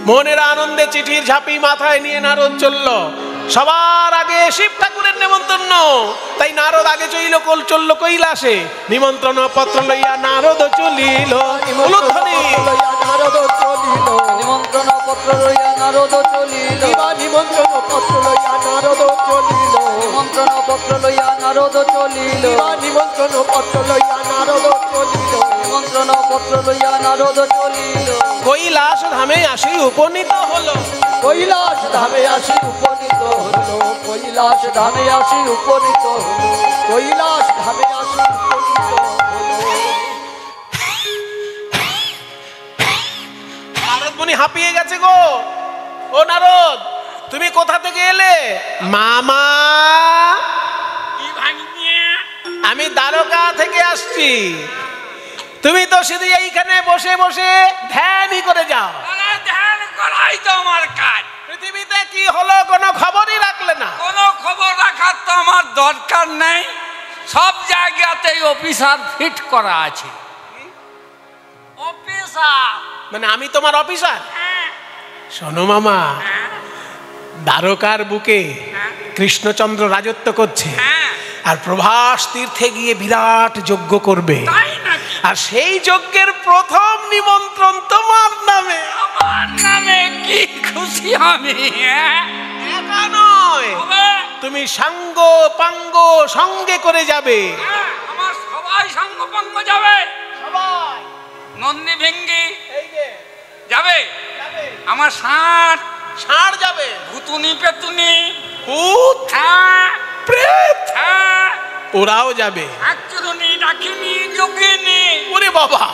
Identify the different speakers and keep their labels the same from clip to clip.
Speaker 1: মনের আনন্দে চিঠির ঝাঁপি মাথায় নিয়ে নারদ চলল। সবার আগে শিব ঠাকুরের নেমন্তন্ন, তাই নারদ আগে চলল কৈলাসে। নিমন্ত্রণ পত্র লইয়া নারদ চলিল,
Speaker 2: নিমন্ত্রণ পত্র লইয়া নারদ চলিল, নিমন্ত্রণ পত্র লইয়া নারদ চলিল, নিমন্ত্রণ পত্র লইয়া নারদ চলিল, নিমন্ত্রণ পত্র লইয়া নারদ চলিল, নিমন্ত্রণ পত্র লইয়া নারদ চলিল।
Speaker 1: কৈলাস ধামে আসি উপনীত হলো,
Speaker 2: কৈলাস ধামে আসি উপনীত হলো, কৈলাস ধামে আসি উপনীত হলো, কৈলাস ধামে আসি উপনীত হলো।
Speaker 1: নারদ মুনি হাঁপিয়ে গেছে গো। ও নারদ, তুমি কোথা থেকে এলে? মামা, আমি দ্বারকা থেকে আসছি। তুমি তো শুধু এইখানে বসে বসে ধ্যানই করে যাও।
Speaker 3: ধ্যান করাই তো আমার কাজ।
Speaker 1: পৃথিবীতে কি হলো কোনো খবরই রাখলে না।
Speaker 3: কোনো খবর রাখার তো আমার দরকার নেই, সব জায়গাতেই অফিসার ফিট করা আছে। অফিসার
Speaker 1: মানে আমি তোমার অফিসার? শোনো মামা, দ্বারকার বুকে কৃষ্ণচন্দ্র রাজত্ব করছে, আর প্রভাস তীর্থে গিয়ে বিরাট যজ্ঞ করবে, আর সেই যজ্ঞের প্রথম নিমন্ত্রণ তোমার নামে।
Speaker 3: আমার নামে? কি খুশি আমি।
Speaker 1: একা নয়, তুমি সাঙ্গ পাঙ্গ সঙ্গে করে যাবে।
Speaker 3: আমার সবাই সঙ্গ পাঙ্গ যাবে,
Speaker 1: সবাই।
Speaker 3: নন্দী ভেঙ্গি
Speaker 1: এই যে
Speaker 3: যাবে, আমার ষাঁড়
Speaker 1: ষাঁড় যাবে,
Speaker 3: ভুতুনি পেতুনি
Speaker 1: ভূত প্রেত ওরাও যাবে,
Speaker 3: একচুরুনি ডাকিনি যোগিনী।
Speaker 1: ওরে বাবা,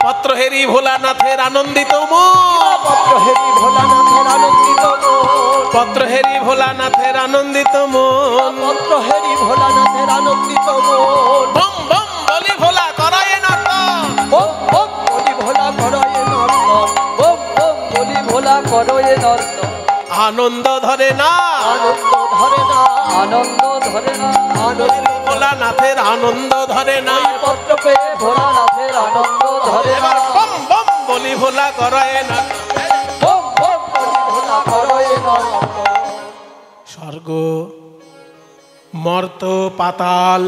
Speaker 1: পত্রহেরি ভোলানাথের আনন্দিত মন,
Speaker 2: পত্রহেরি ভোলানাথের আনন্দিত মন,
Speaker 1: পত্রহেরি ভোলানাথের আনন্দিত মন,
Speaker 2: পত্রহেরি ভোলানাথের আনন্দিত মন।
Speaker 1: বম বম বলি ভোলা করায় নর্তন,
Speaker 2: বম বম বলি ভোলা করয়ে নর্তন, বম বম বলি ভোলা করয়ে নর্তন।
Speaker 1: আনন্দ ধরে না,
Speaker 2: আনন্দ ধরে না, আনন্দ ধরে না, আনন্দ
Speaker 1: ভোলানাথের আনন্দ ধরে না।
Speaker 2: পত্র পেয়ে ভোলানাথের আনন্দ ধরে না।
Speaker 1: এবার বম বম বলি ভোলা করায় না।
Speaker 2: বম বম বলি ভোলা করয়ে নর্তন।
Speaker 1: স্বর্গ মর্ত পাতাল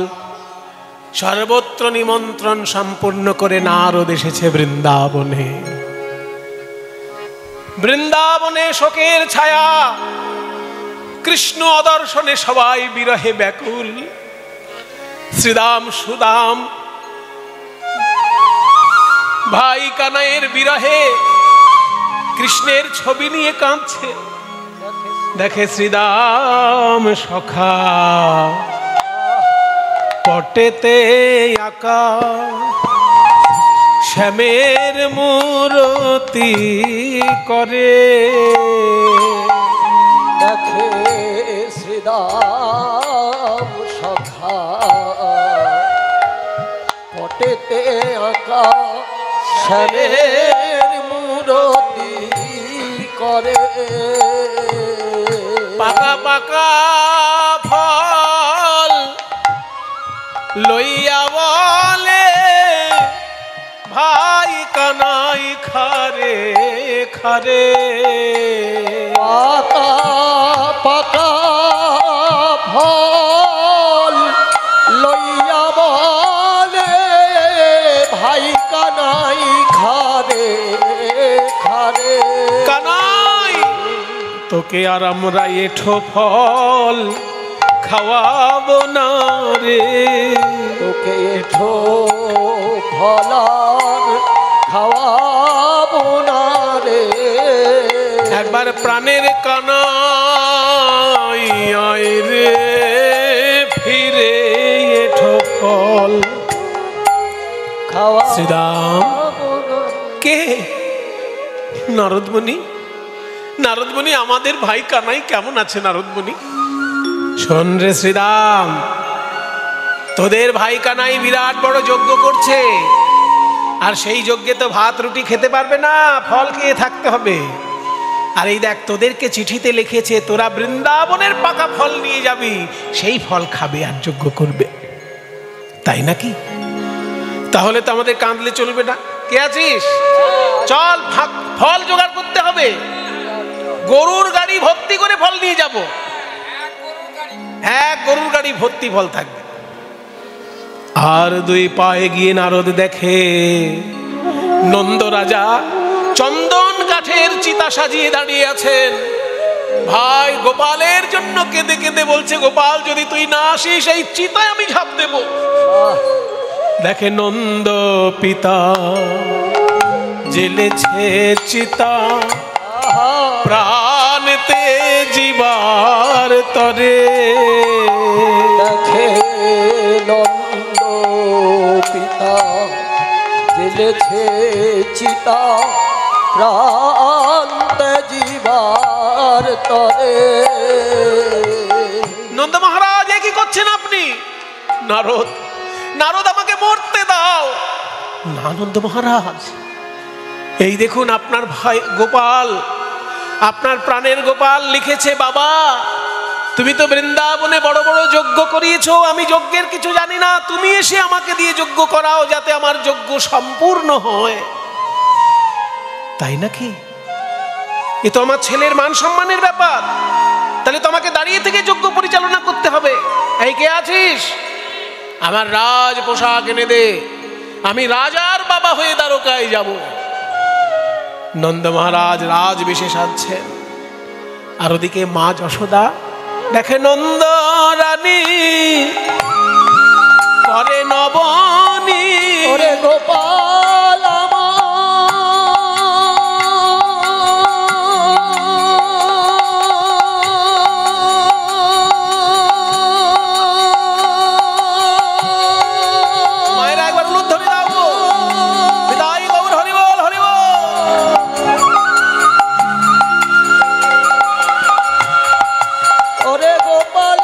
Speaker 1: সর্বত্র নিমন্ত্রণ সম্পূর্ণ করে নারদ এসেছে বৃন্দাবনে। বৃন্দাবনে শোকের ছায়া, কৃষ্ণ অদর্শনে সবাই বিরহে ব্যাকুল। শ্রীদাম সুদাম ভাই কানাইয়ের বিরহে কৃষ্ণের ছবি নিয়ে কাঁদছে। দেখে শ্রীদাম সখা পটেতে আঁকা শ্যামের মূরতি করে।
Speaker 2: দেখে শ্রীদাম সখা পটেতে আঁকা শ্যামের মূরতি করে।
Speaker 1: পাকা পাকা ফল লইয়া বলে ভাই কানাই খারে খারে।
Speaker 2: পাকা পাকা ফল লইয়া বলে ভাই কানাই খারে খারে।
Speaker 1: কানাই তোকে আর আমরা এঠো ফল খাওয়াবো না রে,
Speaker 2: তোকে এঠো ফলার খাওয়াবো না রে।
Speaker 1: একবার প্রাণের কানাই আয় রে ফিরে এঠো ফল
Speaker 2: খাওয়া
Speaker 1: শ্রীদাম। কে? নারদমণি। নারদমণি, আমাদের ভাই কানাই কেমন আছে নারদমণি? শোন রে শ্রীদাম, তোদের ভাই কানাই বিরাট বড় যজ্ঞ করছে, আর সেই যজ্ঞে তো ভাত রুটি খেতে পারবে না, ফল খেয়ে থাকতে হবে। আর এই দেখ, তোদেরকে চিঠিতে লিখেছে তোরা বৃন্দাবনের পাকা ফল নিয়ে যাবি, সেই ফল খাবে আর যজ্ঞ করবে, তাই নাকি? তাহলে তো আমাদের কাঁদলে চলবে না। কে আছিস? চল, ফল জোগাড় করতে হবে। গরুর গাড়ি ভর্তি করে ফল নিয়ে যাব। হ্যাঁ, গরুর গাড়ি ভর্তি ফল থাকবে। আর 2 পা এগিয়ে নারদ দেখে নন্দ রাজা চন্দন কাঠের চিতা সাজিয়ে দাঁড়িয়ে আছেন। ভাই গোপালের জন্য কেঁদে কেঁদে বলছে, গোপাল যদি তুই না আসিস এই চিতায় আমি ঝাঁপ দেব। দেখে নন্দ পিতা জ্বেলেছে চিতা, প্রাণতে জীবার তরে।
Speaker 2: দেখে নন্দ পিতা জ্বেলেছে চিতা, প্রাণতে জীবার তরে।
Speaker 1: নন্দ মহারাজ এ কি করছেন আপনি? নারদ, নারদ আমাকে মরতে দাও। না নন্দ মহারাজ, এই দেখুন আপনার ভাই গোপাল, আপনার প্রাণের গোপাল লিখেছে, বাবা তুমি তো বৃন্দাবনে বড় বড় যজ্ঞ করিয়েছো, আমি যজ্ঞের কিছু জানি না, তুমি এসে আমাকে দিয়ে যজ্ঞ করাও যাতে আমার যজ্ঞ সম্পূর্ণ হয়। তাই নাকি? এ তো আমার ছেলের মান সম্মানের ব্যাপার, তাহলে তো আমাকে দাঁড়িয়ে থেকে যজ্ঞ পরিচালনা করতে হবে। এই কে আছিস? আমার রাজ পোশাক এনে দে, আমি রাজার বাবা হয়ে দ্বারকায় যাব। নন্দ মহারাজ রাজ বেশে সাজছেন, আর ওদিকে মা যশোদা দেখে নন্দ রানী করে নবনী।
Speaker 2: ওরে গোপাল
Speaker 1: মায়েরা একবার উলুধ্বনি দাও গো। বিদায় গৌর, হরি বল হরি বল।
Speaker 2: ওরে গোপাল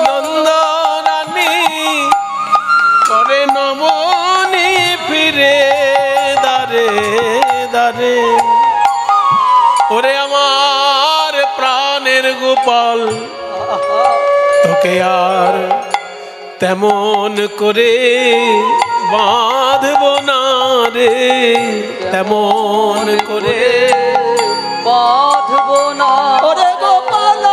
Speaker 1: নন্দ রানী করে নমনি ফিরে দারে দারে। ওরে আমার প্রাণের গোপাল, তোকে আর তেমন করে বাঁধব না রে, তেমন করে
Speaker 2: বাঁধব না। ওরে গোপাল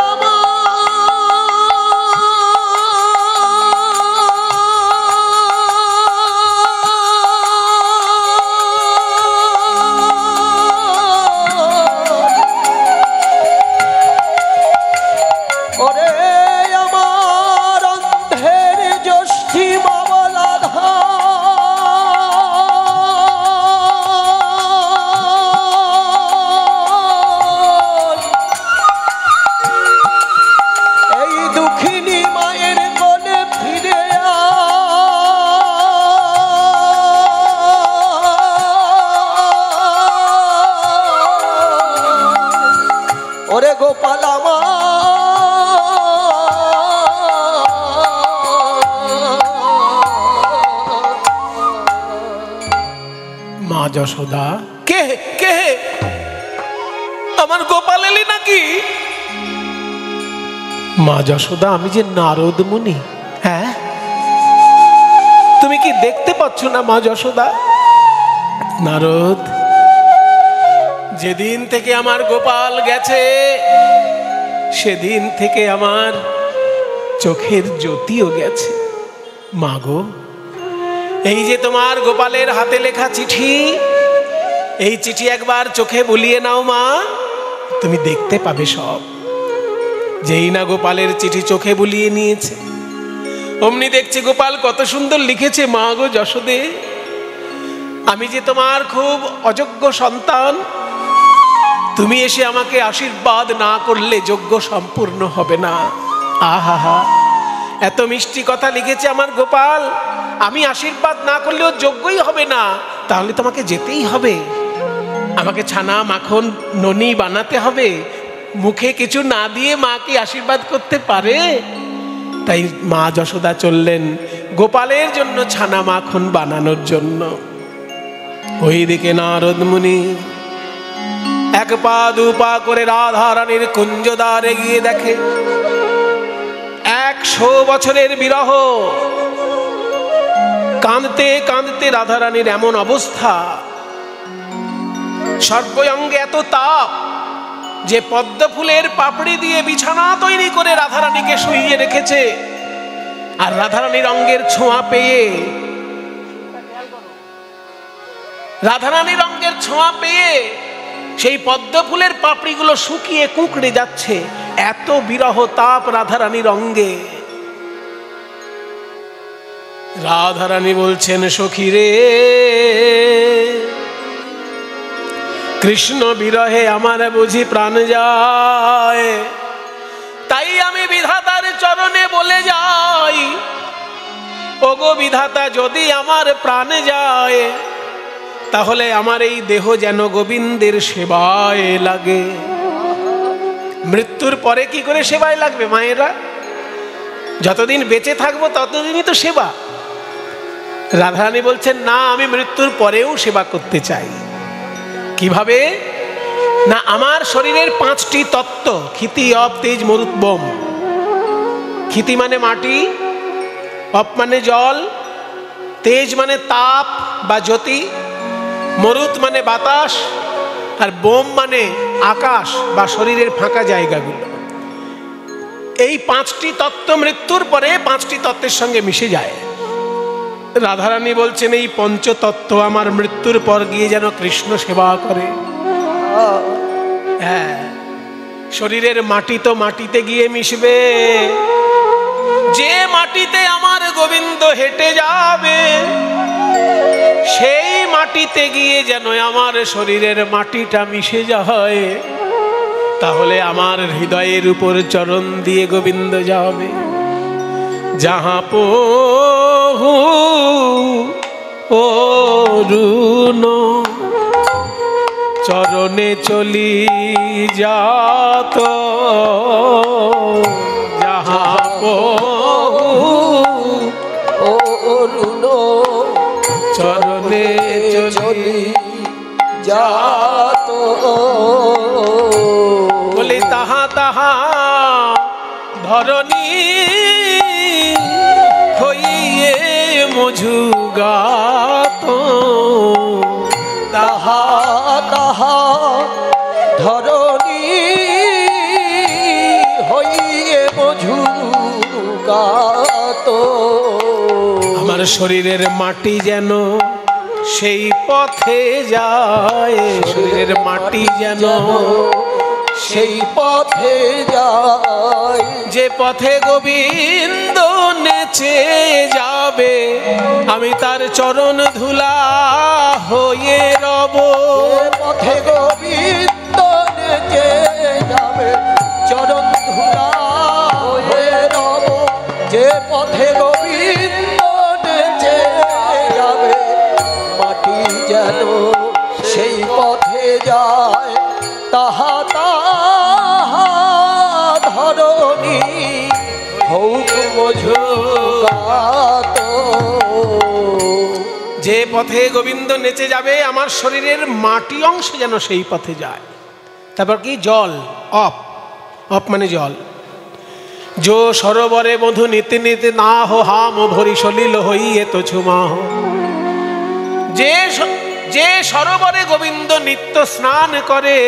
Speaker 2: ওরে আমার অন্ধের জ্যোষ্ঠী মামলা এই দুঃখিনী মায়ের কোলে ফিরে ওরে গোপাল
Speaker 1: মা যশোদা, কে কে আমার গোপাল এলি নাকি? মা যশোদা, আমি যে নারদ মুনি। হ্যাঁ, তুমি কি দেখতে পাচ্ছ না মা যশোদা? নারদ, যেদিন থেকে আমার গোপাল গেছে সেদিন থেকে আমার চোখের জ্যোতিও গেছে। মা গো, এই যে তোমার গোপালের হাতে লেখা চিঠি, এই চিঠি একবার চোখে বুলিয়ে নাও মা, তুমি দেখতে পাবে সব। যেই না গোপালের চিঠি চোখে বুলিয়ে নিয়েছে, অমনি দেখছি গোপাল কত সুন্দর লিখেছে। মা গো যশোদে, আমি যে তোমার খুব অযোগ্য সন্তান, তুমি এসে আমাকে আশীর্বাদ না করলে যজ্ঞ সম্পূর্ণ হবে না। আহা হা, এত মিষ্টি কথা লিখেছে আমার গোপাল, আমি আশীর্বাদ না করলেও যজ্ঞই হবে না, তাহলে তোমাকে যেতেই হবে, আমাকে ছানা মাখন ননি বানাতে হবে। মুখে কিছু না দিয়ে মা কি আশীর্বাদ করতে পারে? তাই মা যশোদা চললেন গোপালের জন্য ছানা মাখন বানানোর জন্য। ওইদিকে নারদ মুনি 1 পা 2 পা করে রাধারানীর কুঞ্জদ্বারে গিয়ে দেখে 100 বছরের বিরহ। কাঁদতে কাঁদতে রাধারানীর এমন অবস্থা, সর্বঙ্গে এত তাপ যে পদ্ম ফুলের পাপড়ি দিয়ে বিছানা তৈরি করে রাধারানীকে শুইয়ে রেখেছে। আর রাধারানীর অঙ্গের ছোঁয়া পেয়ে, রাধারানীর অঙ্গের ছোঁয়া পেয়ে সেই পদ্ম ফুলের পাপড়িগুলো শুকিয়ে কুঁকড়ে যাচ্ছে। এত বিরহ তাপ রাধারানীর অঙ্গে। রাধারানী বলছেন, সখী রে, কৃষ্ণ বিরহে আমার বুঝি প্রাণ যায়। তাই আমি বিধাতার চরণে বলে যাই, ওগো বিধাতা, যদি আমার প্রাণ যায় তাহলে আমার এই দেহ যেন গোবিন্দের সেবায় লাগে। মৃত্যুর পরে কি করে সেবায় লাগবে মায়েরা? যতদিন বেঁচে থাকবো ততদিনই তো সেবা। রাধারানী বলছেন, না, আমি মৃত্যুর পরেও সেবা করতে চাই। কিভাবে? না, আমার শরীরের 5টি তত্ত্ব, ক্ষিতি, অপ, তেজ, মরুত, বোম। ক্ষিতি মানে মাটি, অপ মানে জল, তেজ মানে তাপ বা জ্যোতি, মরুত মানে বাতাস, আর বোম মানে আকাশ বা শরীরের ফাঁকা জায়গাগুলো। এই 5টি তত্ত্ব মৃত্যুর পরে 5টি তত্ত্বের সঙ্গে মিশে যায়। রাধারানী বলছেন, এই পঞ্চতত্ত্ব আমার মৃত্যুর পর গিয়ে যেন কৃষ্ণ সেবা করে। হ্যাঁ, শরীরের মাটি তো মাটিতে গিয়ে মিশবে। যে মাটিতে আমার গোবিন্দ হেঁটে যাবে, সেই মাটিতে গিয়ে যেন আমার শরীরের মাটিটা মিশে যায়। তাহলে আমার হৃদয়ের উপর চরণ দিয়ে গোবিন্দ যাবে। যাহা পহু অরুণ চরণে চলি যাত, যাহা পহু
Speaker 2: অরুণ
Speaker 1: চরণে চলি
Speaker 2: যাত,
Speaker 1: বলি তাহা তাহা ধরণী হইয়ে মঝুগাত,
Speaker 2: তাহা তাহা ধরণী হইয়ে মঝুগাত।
Speaker 1: আমার শরীরের মাটি যেন সেই পথে যায়, শরীরের মাটি যেন
Speaker 2: সেই পথে যায়,
Speaker 1: যে পথে গোবিন্দ নেচে যাবে। আমি তার চরণ ধুলা হয়ে রব।
Speaker 2: পথে গোবিন্দ নেচে যাবে, চরণ ধুলা হয়ে রব। যে পথে গোবিন্দ নেচে যাবে, মাটি যেন সেই পথে যায়। তাহা তাহা ধরণী হউক মঝুগাত।
Speaker 1: যে পথে গোবিন্দ নেচে যাবে, আমার শরীরের মাটি অংশ যেন সেই পথে যায়। তারপর কি? জল, অপ, অপ মানে জল। जो सरोवरे बधु नीति नीति ना हो हाम भरी सलिल हइए तो छुमाह। जे सरोवरे गोविंद नित्य स्नान करे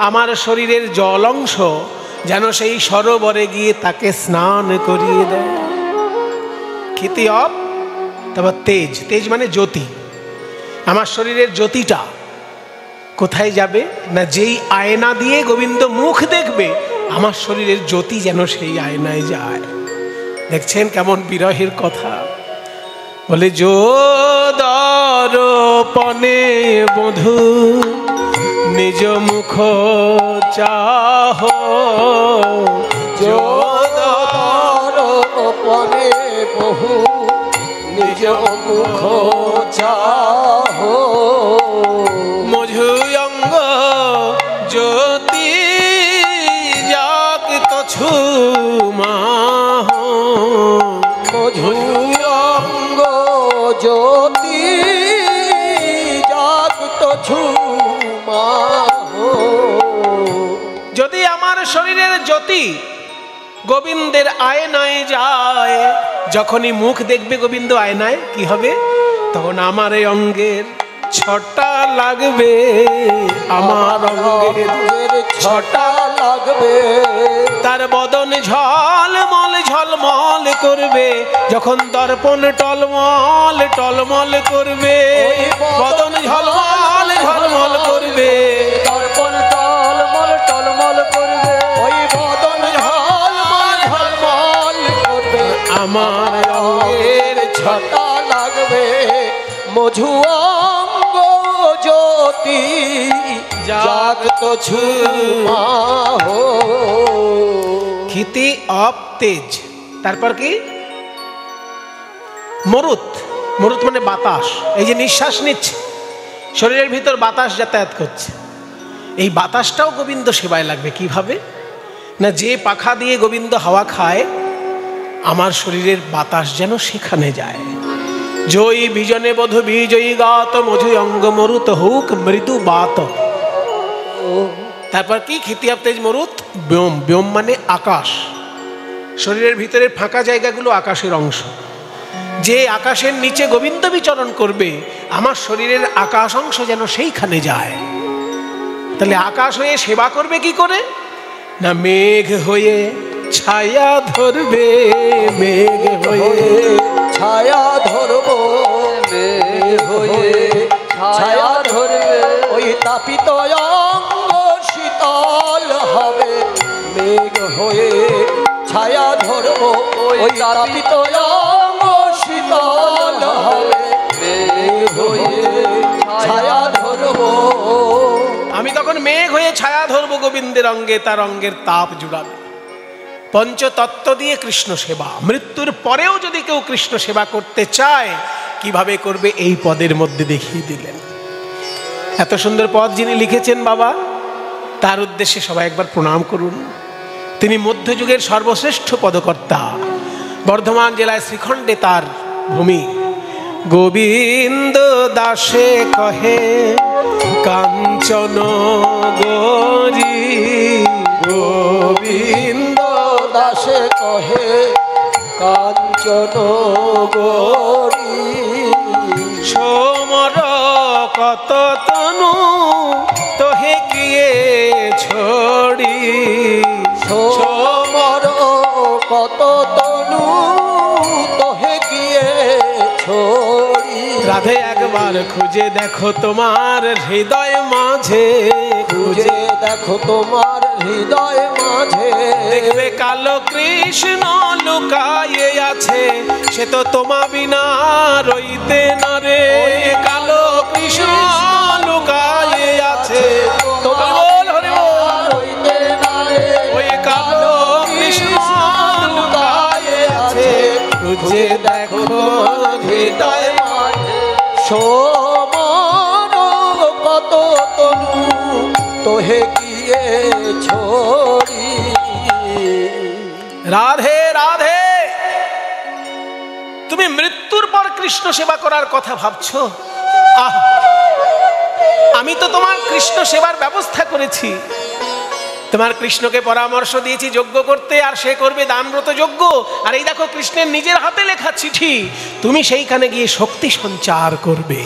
Speaker 1: आमार शरीरेर जल अंश जेन सेई सरोवरे गिये ताके स्नान करिए देय। क्षिति अप तब तेज, तेज माने ज्योति। आमार शरीरेर ज्योतिटा कोथाय जाबे ना जेई आयना दिए गोविंद मुख देखबे आमार शरीरेर ज्योति जेन सेई आयनाय जाय। देखछेन केमन बिरहेर कथा। बोले जो दर्पणे बधू निज मुख चाहो,
Speaker 2: जो दर्पणे बहु निज मुख चाहो,
Speaker 1: मधु अंग ज्योति जागत छुमाहो,
Speaker 2: मधु अंग ज्योति जागत छुमाहो।
Speaker 1: যদি আমার শরীরের জ্যোতি গোবিন্দের আয়নায় যায়। যখনই মুখ দেখবে গোবিন্দ আয়নায়, কি হবে? তখন আমার এই অঙ্গের ছটা লাগবে, আমার অঙ্গের
Speaker 2: ছটা লাগবে।
Speaker 1: তার বদন ঝলমল ঝলমল করবে, যখন দর্পণ টলমল টলমল করবে। বদন ঝলমল ঝলমল করবে,
Speaker 2: দর্পণ টলমল টলমল করবে। ওই বদন ঝলমল ঝলমল করবে,
Speaker 1: আমার অঙ্গের
Speaker 2: ছটা লাগবে। মধু অঙ্গ জ্যোতি জাগত ঝুমা হো।
Speaker 1: ক্ষিতি অপ তেজ। তারপর কি? মরুত। মরুত মানে বাতাস। এই যে নিঃশ্বাস নিচ্ছে, শরীরের ভিতর বাতাস যাতায়াত করছে, এই বাতাসটাও গোবিন্দ সেবায় লাগবে। কিভাবে? না, যে পাখা দিয়ে গোবিন্দ হাওয়া খায়, আমার শরীরের বাতাস যেন সেখানে যায়। জয়ী বিজনে বধু বিজয়ী গাত, মধু অঙ্গ মরুত হুক মৃদু বাত। তারপর কি? ক্ষিতি তেজ মরুত ব্যোম। ব্যোম মানে আকাশ। শরীরের ভিতরের ফাঁকা জায়গাগুলো আকাশের অংশ। যে আকাশের নিচে গোবিন্দ বিচরণ করবে, আমার শরীরের আকাশ অংশ যেন সেইখানে যায়। তাহলে আকাশ হয়ে সেবা করবে কি করে? না, মেঘ হয়ে ছায়া ধরবে, মেঘ হয়ে
Speaker 2: ছায়া ধরব, মেঘ হয়ে ছায়া ধরবে। ওই তাপিত অঙ্গ শীতল হবে, মেঘ হয়ে ছায়া ধরব। ওই তাপিত অঙ্গ শীতল হবে, মেঘ হয়ে ছায়া ধরব।
Speaker 1: আমি তখন মেঘ হয়ে ছায়া ধরবো গোবিন্দের অঙ্গে, তার অঙ্গের তাপ জুড়াবে। পঞ্চতত্ত্ব দিয়ে কৃষ্ণ সেবা। মৃত্যুর পরেও যদি কেউ কৃষ্ণ সেবা করতে চায়, কিভাবে করবে এই পদের মধ্যে দেখিয়ে দিলেন। এত সুন্দর পদ যিনি লিখেছেন বাবা, তার উদ্দেশ্যে সবাই একবার প্রণাম করুন। তিনি মধ্যযুগের সর্বশ্রেষ্ঠ পদকর্তা। বর্ধমান জেলায় শ্রীখণ্ডে তার ভূমি। গোবিন্দ দাসে কহে কাঞ্চন গৌরী, গোবিন্দ
Speaker 2: দাসে কহে কাঞ্চন গৌরী।
Speaker 1: সোমর কত তনু তোহে কিয়ে ছড়ি,
Speaker 2: সোমর কত তনু তোহে গিয়ে ছড়ি।
Speaker 1: রাধে একবার খুঁজে দেখো তোমার হৃদয় মাঝে,
Speaker 2: খুঁজে দেখো তোমার হৃদয় মাঝে।
Speaker 1: দেখবে কালো কৃষ্ণ লুকায়ে আছে, সে তো তোমা বিনা রইতে না রে। কালো কৃষ্ণ লুকায়ে আছে, তোমার বল হরি বল।
Speaker 2: রইতে না রে।
Speaker 1: ওই কালো কৃষ্ণ লুকায়ে আছে, খুঁজে দেখো হৃদয়
Speaker 2: মাঝে। সোমর কত তনু তোহে গিয়ে ছড়ি।
Speaker 1: রাধে রাধে। তুমি মৃত্যুর পর কৃষ্ণ সেবা করার কথা ভাবছো? আহ, আমি তো তোমার কৃষ্ণ সেবার ব্যবস্থা করেছি। তোমার কৃষ্ণকে পরামর্শ দিয়েছি যজ্ঞ করতে, আর সে করবে দানব্রত যজ্ঞ। আর এই দেখো কৃষ্ণের নিজের হাতে লেখা চিঠি, তুমি সেইখানে গিয়ে শক্তি সঞ্চার করবে।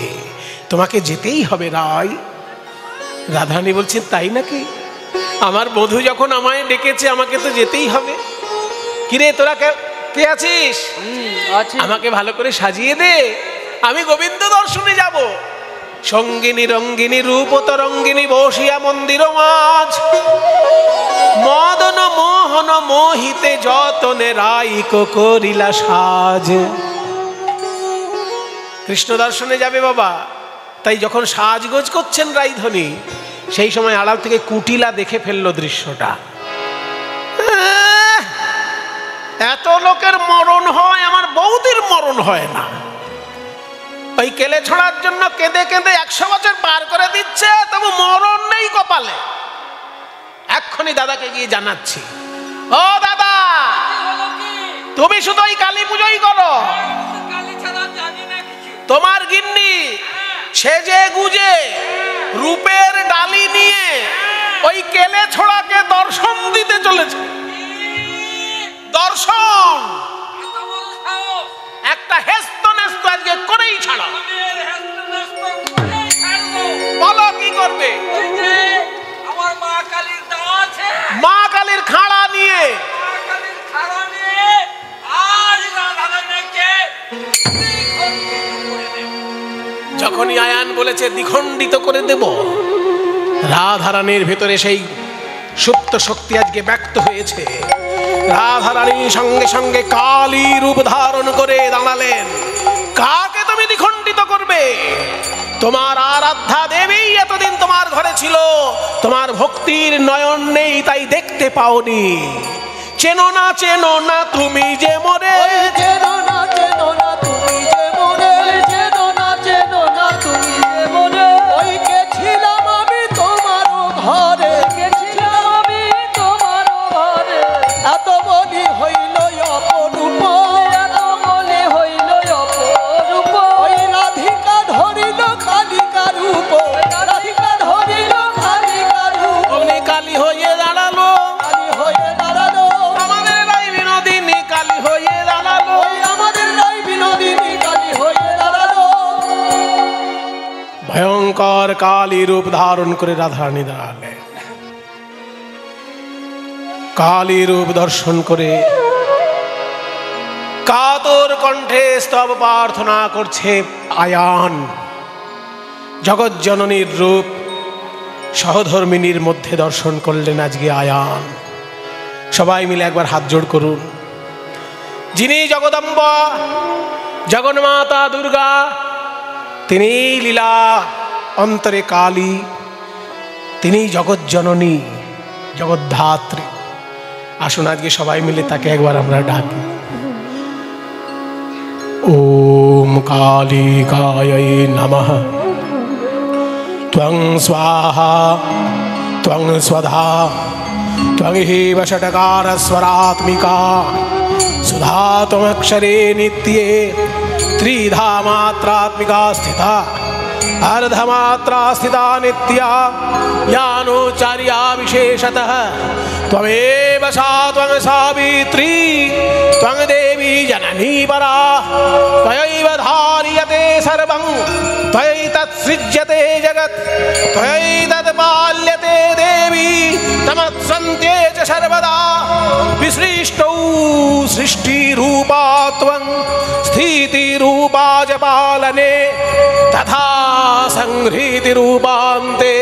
Speaker 1: তোমাকে যেতেই হবে রায়। রাধারানী বলছেন, তাই নাকি? আমার বধূ যখন আমায় ডেকেছে, আমাকে তো যেতেই হবে। কিরে তোরা কে আছিস? আমাকে ভালো করে সাজিয়ে দে, আমি গোবিন্দ দর্শনে যাব। সঙ্গিনী রঙ্গিনী রূপ তরঙ্গিনী বসিয়া মন্দির মাঝ, মদন মোহন মোহিতে যতনে রাইক করিলা সাজ। কৃষ্ণ দর্শনে যাবে বাবা, তাই যখন সাজগোজ করছেন রাইধনী, সেই সময় আড়াল থেকে কুটিলা দেখে ফেললো দৃশ্যটা। এত লোকের মরণ হয়, আমার বৌদির মরণ হয় না। ওই কেলে ছড়ার জন্য কেঁদে কেঁদে 100 বছর পার করে দিচ্ছে, তবু মরণ নেই কপালে। এক্ষুনি দাদাকে গিয়ে জানাচ্ছি, ও দাদা, তুমি শুধু ওই কালী পুজোই করো। তোমার গিন্নি সেজে গুজে রূপের ডালি নিয়ে ওই কেলে ছড়াকে দর্শন দিতে চলেছে। দর্শন,
Speaker 3: এত বড় সাহস!
Speaker 1: একটা হেস্ত নেস্ত আজকে করেই ছাড়ো।
Speaker 3: আমি এর হেস্তনেস্ত করেই ছাড়বো।
Speaker 1: বলো কি করবে?
Speaker 3: ওই যে আমার মা কালীর দেওয়া আছে,
Speaker 1: মা কালীর খাড়া নিয়ে
Speaker 3: মা কালীর খাড়া নিয়ে আজ রাধারানীকে দ্বিখণ্ডিত করে দেব।
Speaker 1: যখনই আয়ান বলেছে দ্বিখণ্ডিত করে দেব, রাধারানীর ভেতরে সেই সুপ্ত শক্তি আজকে ব্যক্ত হয়েছে। রাধারানী সঙ্গে সঙ্গে কালী রূপ ধারণ করে দাঁড়ালেন। কাকে তুমি দ্বিখণ্ডিত করবে? তোমার আরাধ্যা দেবী এতদিন তোমার ঘরে ছিল, তোমার ভক্তির নয়ন নেই তাই দেখতে পাওনি। চেনো না তুমি যে মোরে,
Speaker 2: চেনো না তুমি যে মোরে, চেনো না তুমি যে মোরে। ওই গেছিলাম আমি তোমার ঘরে, গেছিলাম আমি তোমার ঘরে। এত বলি হইল অপরূপ, এত বলি হইল অপরূপ। ওই রাধিকা ধরিল কালিকা রূপ, রাধিকা ধরিল কালিকা রূপ।
Speaker 1: অমনি কালী হয়ে দাঁড়ালো,
Speaker 2: কালী হয়ে দাঁড়ালো,
Speaker 1: আমাদের রাই বিনোদিনী কালী হয়ে দাঁড়ালো।
Speaker 2: ওই আমাদের রাই বিনোদিনী কালী হয়ে দাঁড়ালো।
Speaker 1: ভয়ঙ্কর কালী রূপ ধারণ করে রাধারানী দাঁড়ালেন। কালী রূপ দর্শন করে কাতর কণ্ঠে স্তব প্রার্থনা করছে আয়ান। জগৎ জননীর রূপ সহধর্মিনীর মধ্যে দর্শন করলেন আজকে আয়ান। সবাই মিলে একবার হাত জোড় করুন। যিনি জগদম্বা, জগন্মাতা দুর্গা, তিনি লীলা অন্তরে কালী, তিনি জগৎ জননী, জগদ্ধাত্রী। আসুন আজকে সবাই মিলে তাকে একবার আমরা ডাকি। ওম কালিকাयै নমঃ। ত্বং স্বাহা ত্বং স্বধা ত্বং হেব ষটকারস্বরাত্মিকা সুধা ত্বমক্ষরে নিত্যে ত্রিধা মাত্রাত্মিকা স্থিতা अर्धमात्रा स्थिता नित्या यानोचार्या विशेषतः त्वमेव सा त्वं सावित्री त्वं देवी जननी परा त्वयैव धार्यते सर्वं त्वयैतत्सृज्यते जगत् त्वयैतत्पाल्यते देवी तमत्सन्त्ये च सर्वदा विसृष्टौ सृष्टिरूपा त्वं स्थितिरूपा च पालने तथा संहृति रूपान्ते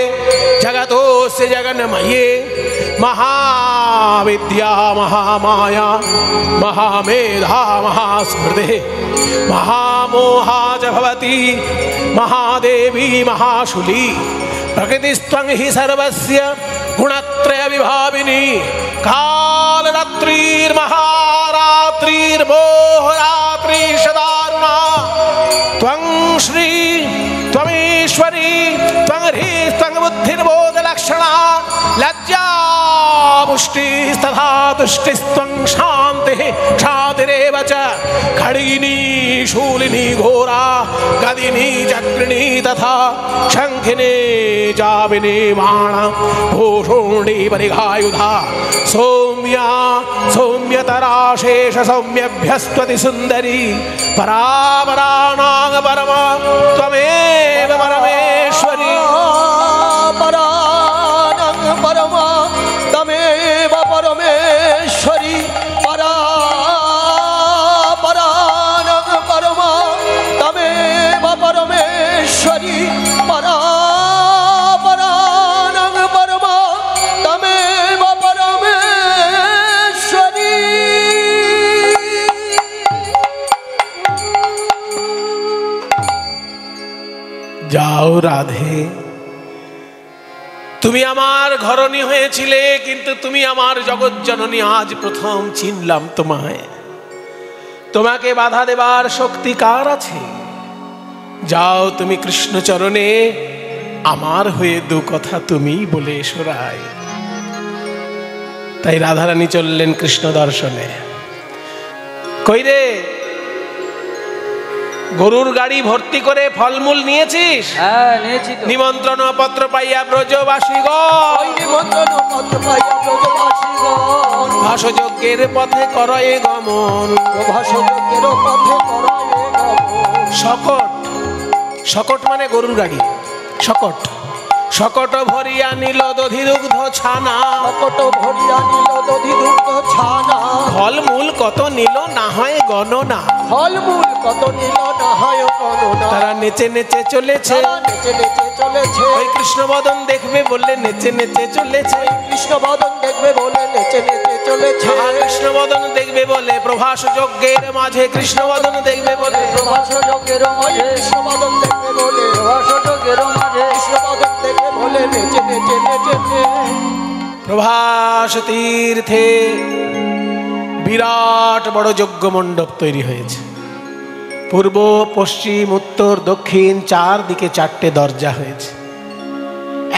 Speaker 1: जगतोस्य जगन्मये महाविद्या महामाया महामेधा महास्मृतिः महामोहा च भवति महादेवी महाशूली प्रकृतिस्त्वं हि सर्वस्य गुणत्रय विभाविनी कालरात्रिर्महारात्रिर्मोहरात्रिशदारुणा त्वं श्री त्वमेश्वरी त्वं ह्रीः त्वं बुद्धिर्बोधलक्षणा लज्जा पुष्टिस्तथा तुष्टिस्त्वं शान्तिः क्षातिरेव च खड्गिनी शूलिनी घोरा गदिनी चक्रिणी तथा शङ्खिनी जाविनी बाणा भूषुण्डी परिघायुधा सौम्या सौम्यतरा शेष सौम्यभ्यस्त्वति सुन्दरी परापराणां परमा त्वमेव परमेश्वरी
Speaker 2: परानां परमा तमेव परमेश्वरी परापरानां परमा तमेव परमेश्वरी परापरानां परमा तमेव परमेश्वरी।
Speaker 1: যাও রাধে, তুমি আমার ঘরণী হয়েছিলে কিন্তু তুমি আমার জগৎ জননী। আজ প্রথম চিনলাম তোমায়। তোমাকে বাধা দেবার শক্তি কার আছে? যাও তুমি কৃষ্ণচরণে আমার হয়ে দু কথা তুমি বলে এসো রায়। তাই রাধারানী চললেন কৃষ্ণ দর্শনে। কই রে গরুর গাড়ি ভর্তি করে ফলমূল নিয়েছিস?
Speaker 2: হ্যাঁ নিয়েছি তো।
Speaker 1: নিমন্ত্রণ পত্র পাইয়া ব্রজবাসীগণ
Speaker 2: ওই নিমন্ত্রণ পত্র পাইয়া ব্রজবাসীগণ
Speaker 1: ভাসযজ্ঞের পথে করয়ে গমন।
Speaker 2: ভাসযজ্ঞের পথে করায় গমন।
Speaker 1: শকট, শকট মানে গরুর গাড়ি, শকট। শকট ভরিয়া নিল দধিদুগ্ধ ছানা,
Speaker 2: শকট ভরিয়া নিল দধিদুগ্ধ ছানা।
Speaker 1: ফলমূল কত নিল না হয় গণনা।
Speaker 2: ফলমূল কত নিল না হয় গণনা।
Speaker 1: তারা নেচে নেচে চলেছে,
Speaker 2: তারা নেচে নেচে চলেছে।
Speaker 1: ওই কৃষ্ণবদন দেখবে বললে নেচে নেচে চলেছে।
Speaker 2: কৃষ্ণবদন দেখবে বলে নেচে নেচে চলেছে।
Speaker 1: কৃষ্ণবদন দেখবে বলে প্রভাস যজ্ঞের মাঝে, কৃষ্ণবদন দেখবে বলে
Speaker 2: প্রভাসযজ্ঞের মাঝে কৃষ্ণবদন দেখবে বলে প্রভাসযজ্ঞের মাঝে কৃষ্ণবদন দেখবে বলে নেচে নেচে নেচেছে।
Speaker 1: প্রভাস তীর্থে বিরাট বড় যজ্ঞ মণ্ডপ তৈরি হয়েছে। পূর্ব, পশ্চিম, উত্তর, দক্ষিণ চারদিকে চারটে দরজা হয়েছে।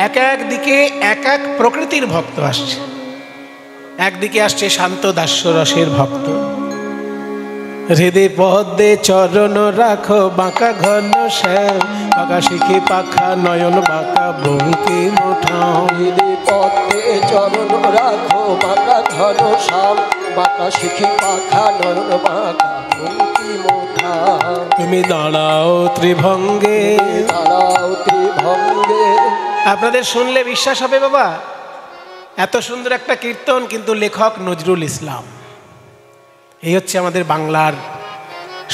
Speaker 1: এক এক দিকে এক এক প্রকৃতির ভক্ত আসছে। একদিকে আসছে শান্ত দাস্যরসের ভক্ত। হৃদে পদ্মে চরণ রাখো বাঁকা ঘন শ্যাম, বাঁকা শিখি পাখা নয়ন বাঁকা বঙ্কি মুঠাও।
Speaker 2: হৃদে পদ্মে চরণ রাখো বাঁকা ঘন শ্যাম, বাঁকা শিখি পাখা নয়ন বাঁকা বঙ্কি মুঠা।
Speaker 1: তুমি দাঁড়াও ত্রিভঙ্গে।
Speaker 2: দাঁড়াও ত্রিভঙ্গে।
Speaker 1: আপনাদের শুনলে বিশ্বাস হবে বাবা, এত সুন্দর একটা কীর্তন, কিন্তু লেখক নজরুল ইসলাম। এই হচ্ছে আমাদের বাংলার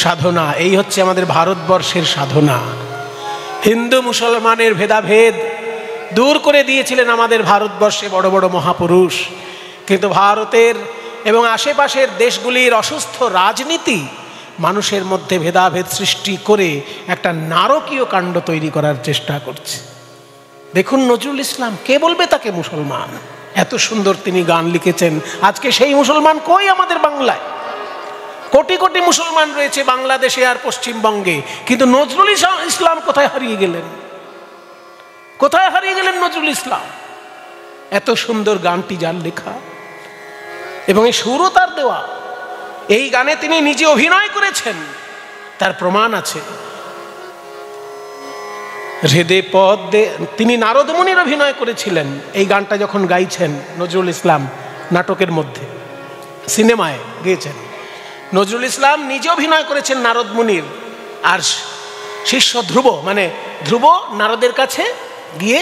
Speaker 1: সাধনা, এই হচ্ছে আমাদের ভারতবর্ষের সাধনা। হিন্দু মুসলমানের ভেদাভেদ দূর করে দিয়েছিলেন আমাদের ভারতবর্ষে বড় বড় মহাপুরুষ, কিন্তু ভারতের এবং আশেপাশের দেশগুলির অসুস্থ রাজনীতি মানুষের মধ্যে ভেদাভেদ সৃষ্টি করে একটা নারকীয় কাণ্ড তৈরি করার চেষ্টা করছে। দেখুন নজরুল ইসলাম, কে বলবে তাকে মুসলমান? এত সুন্দর তিনি গান লিখেছেন। আজকে সেই মুসলমান কই আমাদের বাংলায়? কোটি কোটি মুসলমান রয়েছে বাংলাদেশে আর পশ্চিমবঙ্গে, কিন্তু নজরুল ইসলাম কোথায় হারিয়ে গেলেন? কোথায় হারিয়ে গেলেন নজরুল ইসলাম? এত সুন্দর গানটি যার লেখা এবং এই সুরও তার দেওয়া। এই গানে তিনি নিজে অভিনয় করেছেন, তার প্রমাণ আছে। হৃদে পদ্মে তিনি নারদ মুনির অভিনয় করেছিলেন। এই গানটা যখন গাইছেন নজরুল ইসলাম নাটকের মধ্যে, সিনেমায় গেয়েছেন, নজরুল ইসলাম নিজে অভিনয় করেছেন নারদ মুনির। আর শিষ্য ধ্রুব, মানে ধ্রুব নারদের কাছে গিয়ে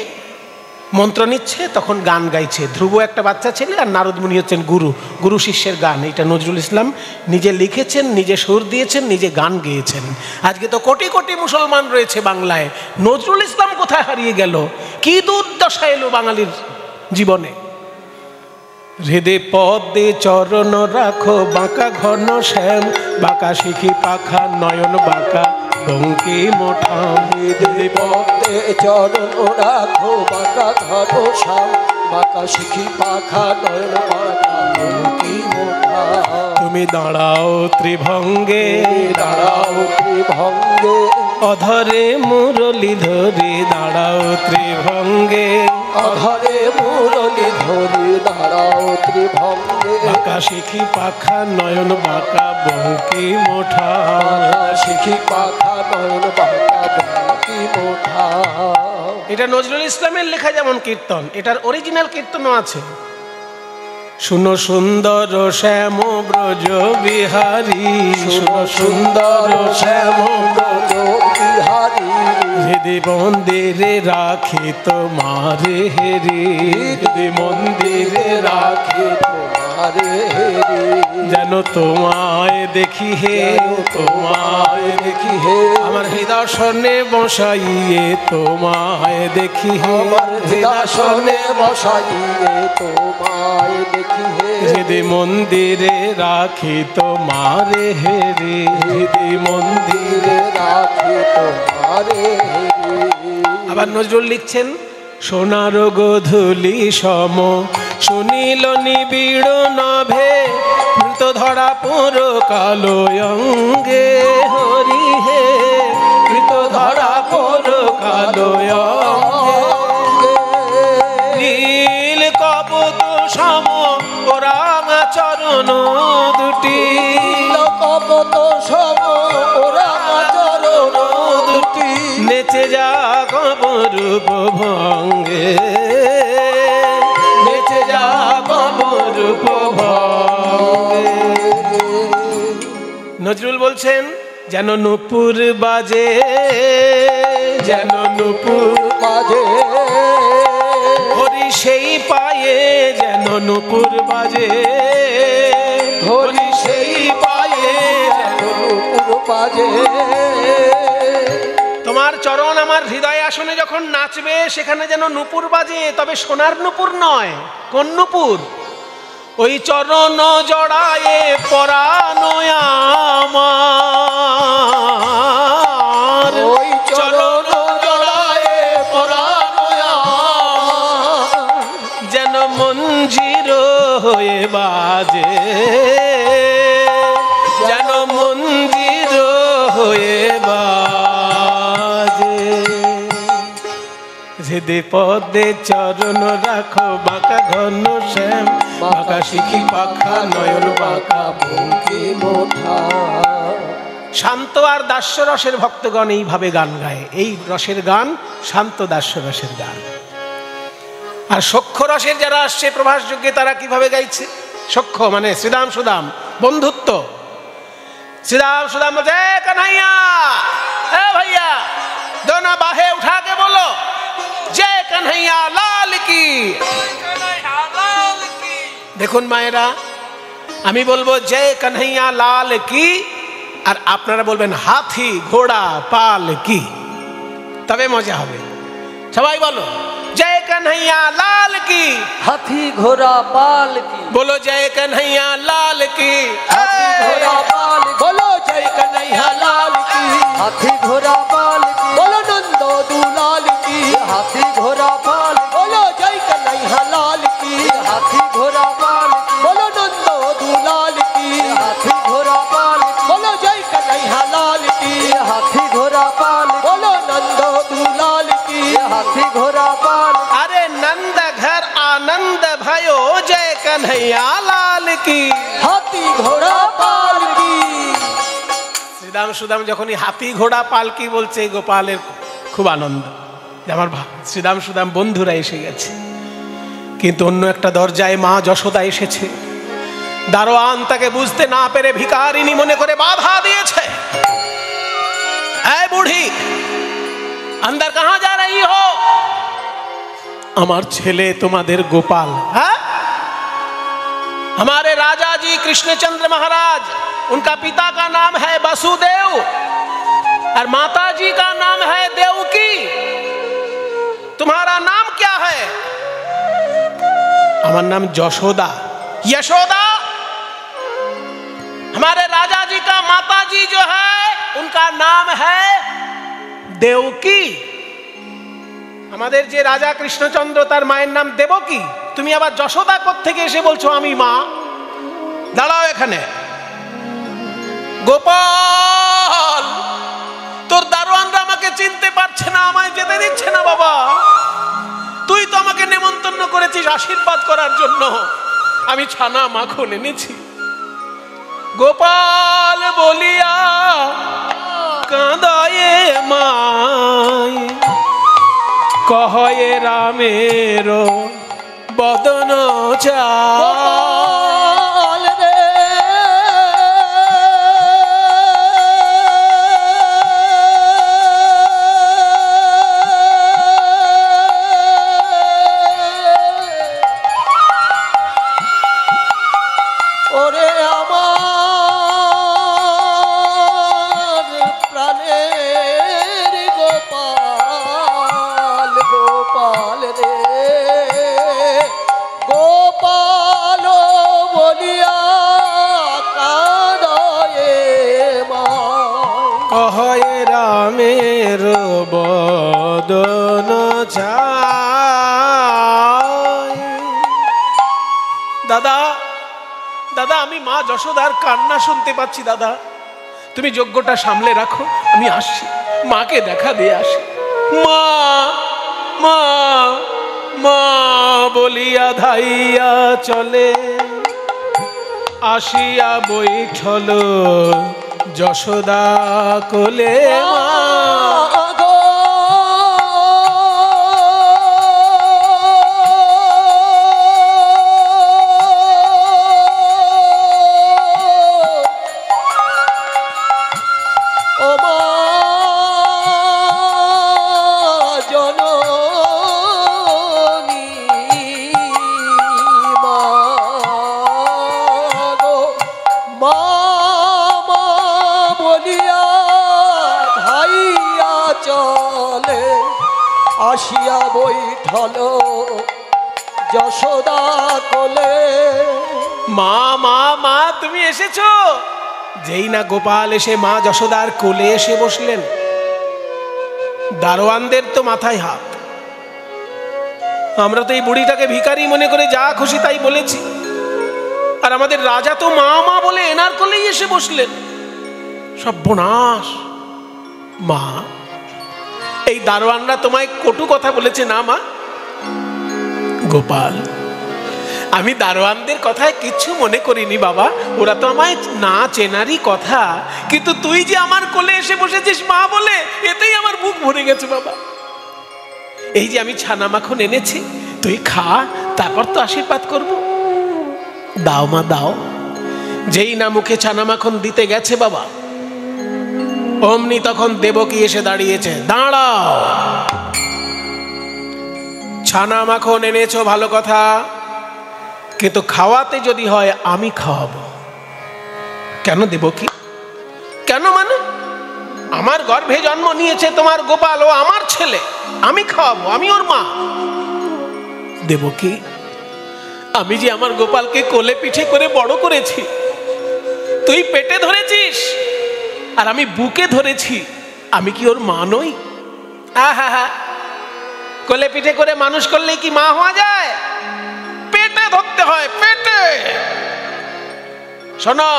Speaker 1: মন্ত্র নিচ্ছে, তখন গান গাইছে। ধ্রুব একটা বাচ্চা ছেলে আর নারদ মুনি হচ্ছেন গুরু, গুরু শিষ্যের গান। এটা নজরুল ইসলাম নিজে লিখেছেন, নিজে সুর দিয়েছেন, নিজে গান গেয়েছেন। আজকে তো কোটি কোটি মুসলমান রয়েছে বাংলায়, নজরুল ইসলাম কোথায় হারিয়ে গেল? কি দুর্দশা এলো বাঙালির জীবনে। হৃদে পদ্মে চরণ রাখো বাঁকা ঘন শ্যাম, বাঁকা শিখি পাখা নয়ন বাঁকা বঙ্কি মোঠাম।
Speaker 2: হৃদে পদ্মে চরণ রাখো বাঁকা ঘন শ্যাম, বাঁকা শিখি পাখা নয়ন বাঁকা বঙ্কি মোঠা।
Speaker 1: তুমি দাঁড়াও ত্রিভঙ্গে।
Speaker 2: দাঁড়াও ত্রিভঙ্গে।
Speaker 1: অধরে মুরলি ধরে দাঁড়াও ত্রিভঙ্গে।
Speaker 2: অধরে মুরলি ধরে দাঁড়াও ত্রিভঙ্গে।
Speaker 1: বাঁকা শিখি পাখা নয়ন বাঁকা বঙ্কি মোঠা।
Speaker 2: বাঁকা শিখি পাখা নয়ন বাঁকা বঙ্কি মোঠা।
Speaker 1: এটা নজরুল ইসলামের লেখা যেমন কীর্তন, এটার অরিজিনাল কীর্তনও আছে। শুনো সুন্দর শ্যাম ব্রজ বিহারী, শুনো সুন্দর শ্যাম
Speaker 2: ব্রজ বিহারী।
Speaker 1: হৃদয় মন্দিরে রাখি তোমারে হেরি, হৃদয় মন্দিরে রাখি
Speaker 2: তোমারে হেরি।
Speaker 1: যেন তোমায় দেখি হে, তোমায় দেখি হে। আমার হৃদয় বসাইয়ে তোমায় দেখি হে,
Speaker 2: আমার হৃদয় বসাইয়ে তোমায় দেখি হে।
Speaker 1: হৃদয় মন্দিরে রাখি তোমারে হেরি, হৃদয় মন্দিরে
Speaker 2: রাখি তোমারে হেরি।
Speaker 1: আবার নজরুল লিখছেন, সোনার গোধূলি সম শুনিল নিবিড় নভে, মৃত ধরা পুর কালো অঙ্গে হরি হে, মৃত ধরা পুর কালো অঙ্গে। নীল কপত সম ওরাঙা চরণ দুটি,
Speaker 2: কপত সম ওরাঙা চরণ তুই
Speaker 1: নেচে যা কবরূপ ভঙ্গে, নেচে যা কবরূপ ভঙ্গে। নজরুল বলছেন যেন নূপুর বাজে, যেন নূপুর
Speaker 2: বাজে
Speaker 1: হরি সেই পায়ে, যেন নূপুর বাজে হরি সেই পায়ে, যেন
Speaker 2: নূপুর বাজে।
Speaker 1: তোমার চরণ আমার হৃদয় আসনে যখন নাচবে সেখানে যেন নূপুর বাজে, তবে সোনার নূপুর নয়। কোন নূপুর? ওই চরণ জড়ায়ে পরানো আমার,
Speaker 2: ওই চরণ জড়ায়ে পরানো আমার,
Speaker 1: যেন মঞ্জির হয়ে বাজে, যেন মঞ্জির হয়ে বাজে। হৃদে পদে চরণ রাখো বাঁকা ঘন শ্যাম, বাঁকা শিখি পাখা নয়ন বাঁকা
Speaker 2: ভঙ্গি মোঠা।
Speaker 1: শান্ত আর দাস্য রসের ভক্তগণ এইভাবে গান গায়। এই রসের গান শান্ত দাস্য রসের গান। আর সখ্য রসের যারা আসছে প্রভাস যজ্ঞে তারা কিভাবে গাইছে? সখ্য মানে শ্রীদাম সুদাম, বন্ধুত্ব। श्रीराम सुदाम जय कन्हैया, ए भैया दोनों बाहें उठा के बोलो जय कन्हैया लाल की। দেখুন মায়েরা, আমি বলবো জয় কন্হैया লাল কি, আর আপনারা বলবেন হাতি ঘোড়া পাল কি, তবে মজা হবে। সবাই বলো जय कन्हैया लाल की,
Speaker 2: हाथी घोड़ा पाल की।
Speaker 1: बोलो जय कन्हैया लाल की,
Speaker 2: हाथी घोड़ा पाल की। बोलो जय कन्हैया लाल की। हाथी घोड़ा पाल की। बोलो नंदो दुलाल की। हाथी घोड़ा पाल की। बोलो जय कन्हैया लाल की। हाथी घोड़ा पाल की। बोलो नंदो दुलाल की। हाथी घोड़ा पाल की। बोलो जय कन्हैया लाल की। हाथी घोड़ा पाल की। बोलो नंदो दुलाल की। हाथी घोड़ा पाल की।
Speaker 1: अरे नंद घर आनंद भयो जय कन्हैया लाल की।
Speaker 2: हाथी घोड़ा पाल की।
Speaker 1: শ্রীদাম সুদাম যখনই হাতি ঘোড়া পালকি বলছে, গোপালের খুব আনন্দ যে আমার শ্রীদাম সুদাম বন্ধুরা এসে গেছে। কিন্তু অন্য একটা দরজায় মা যশোদা এসেছে। দারোয়ান তাকে বুঝতে না পেরে ভিখারিনী মনে করে বাধা দিয়েছে। এই বুড়ি, अंदर कहां जा रही हो? আমার ছেলে তোমাদের গোপাল। হ্যাঁ, हमारे राजा जी कृष्णचंद्र महाराज, उनका पिता का नाम है वसुदेव और माता जी का नाम है देवकी। तुम्हारा नाम क्या है? हमारा नाम यशोदा। यशोदा? हमारे राजा जी का माता जी जो है उनका नाम है देवकी। আমাদের যে রাজা কৃষ্ণচন্দ্র তার মায়ের নাম দেবকী। তুমি আবার যশোদা কোত্থেকে এসে বলছো আমি মা? দাঁড়াও এখানে। গোপাল, তোর দারোয়ানরা আমাকে চিনতে পারছে না, আমায় যেতে দিচ্ছে না বাবা। তুই তো আমাকে নেমন্তন্ন করেছিস আশীর্বাদ করার জন্য, আমি ছানা মাখন এনেছি। গোপাল বলিয়া কাঁদায়ে মাই, কহয়ে রামের বদন
Speaker 2: গোপাল রে ওরে আমার প্রাণের গোপাল, গোপাল রে গোপাল বলিয়া কাঁদয়ে মায়,
Speaker 1: কহয়ে রামের বদন চায়। দাদা, দাদা, আমি মা যশোদার কান্না শুনতে পাচ্ছি। দাদা, তুমি যজ্ঞটা সামলে রাখো, আমি আসছি, মাকে দেখা দিয়ে আসি। মা, মা, মা বলিয়া ধাইয়া চলে, আসিয়া বৈঠল যশোদা কোলে। মা
Speaker 2: মা মা বলিয়া ধাইয়া চলে আসিয়া বৈঠল যশোদা কোলে।
Speaker 1: মা মা মা তুমি এসেছো। যেই না গোপাল এসে মা যশোদার কোলে এসে বসলেন, দারোয়ানদের তো মাথায় হাত। আমরা তো এই বুড়িটাকে ভিখারি মনে করে যা খুশি তাই বলেছি, আর আমাদের রাজা তো মা মা বলে এনার কোলেই এসে বসলেন। সর্বনাশ। মা, এই দারোয়ানরা তোমায় কটু কথা বলেছে না মা? গোপাল, আমি দারোয়ানদের কথায় কিছু মনে করিনি বাবা, ওরা তো আমায় না চেনারই কথা, কিন্তু তুই যে আমার কোলে এসে বসেছিস মা বলে, এতেই আমার বুক ভরে গেছে বাবা। এই যে আমি ছানা মাখন এনেছি, তুই খা, তারপর তো আশীর্বাদ করব। দাও মা দাও। যেই না মুখে ছানা মাখন দিতে গেছে বাবা, অমনি তখন দেবকী এসে দাঁড়িয়েছে। দাঁড়াও, ছানা মাখন এনেছো ভালো কথা, কিন্তু খাওয়াতে যদি হয় আমি খাওয়াবো। কেন দেবকী? কেন মানে? আমার গর্ভে জন্ম নিয়েছে তোমার গোপাল, ও আমার ছেলে, আমি খাওয়াবো, আমি ওর মা। দেবকী, আমি যে আমার গোপালকে কোলে পিঠে করে বড় করেছি, তুই পেটে ধরেছিস আর আমি বুকে ধরেছি, আমি কি ওর মা নই? আহা, কোলে পিঠে করে মানুষ করলে কি মা হওয়া যায়? পেটে ধরতে হয়, পেটে। শোনো,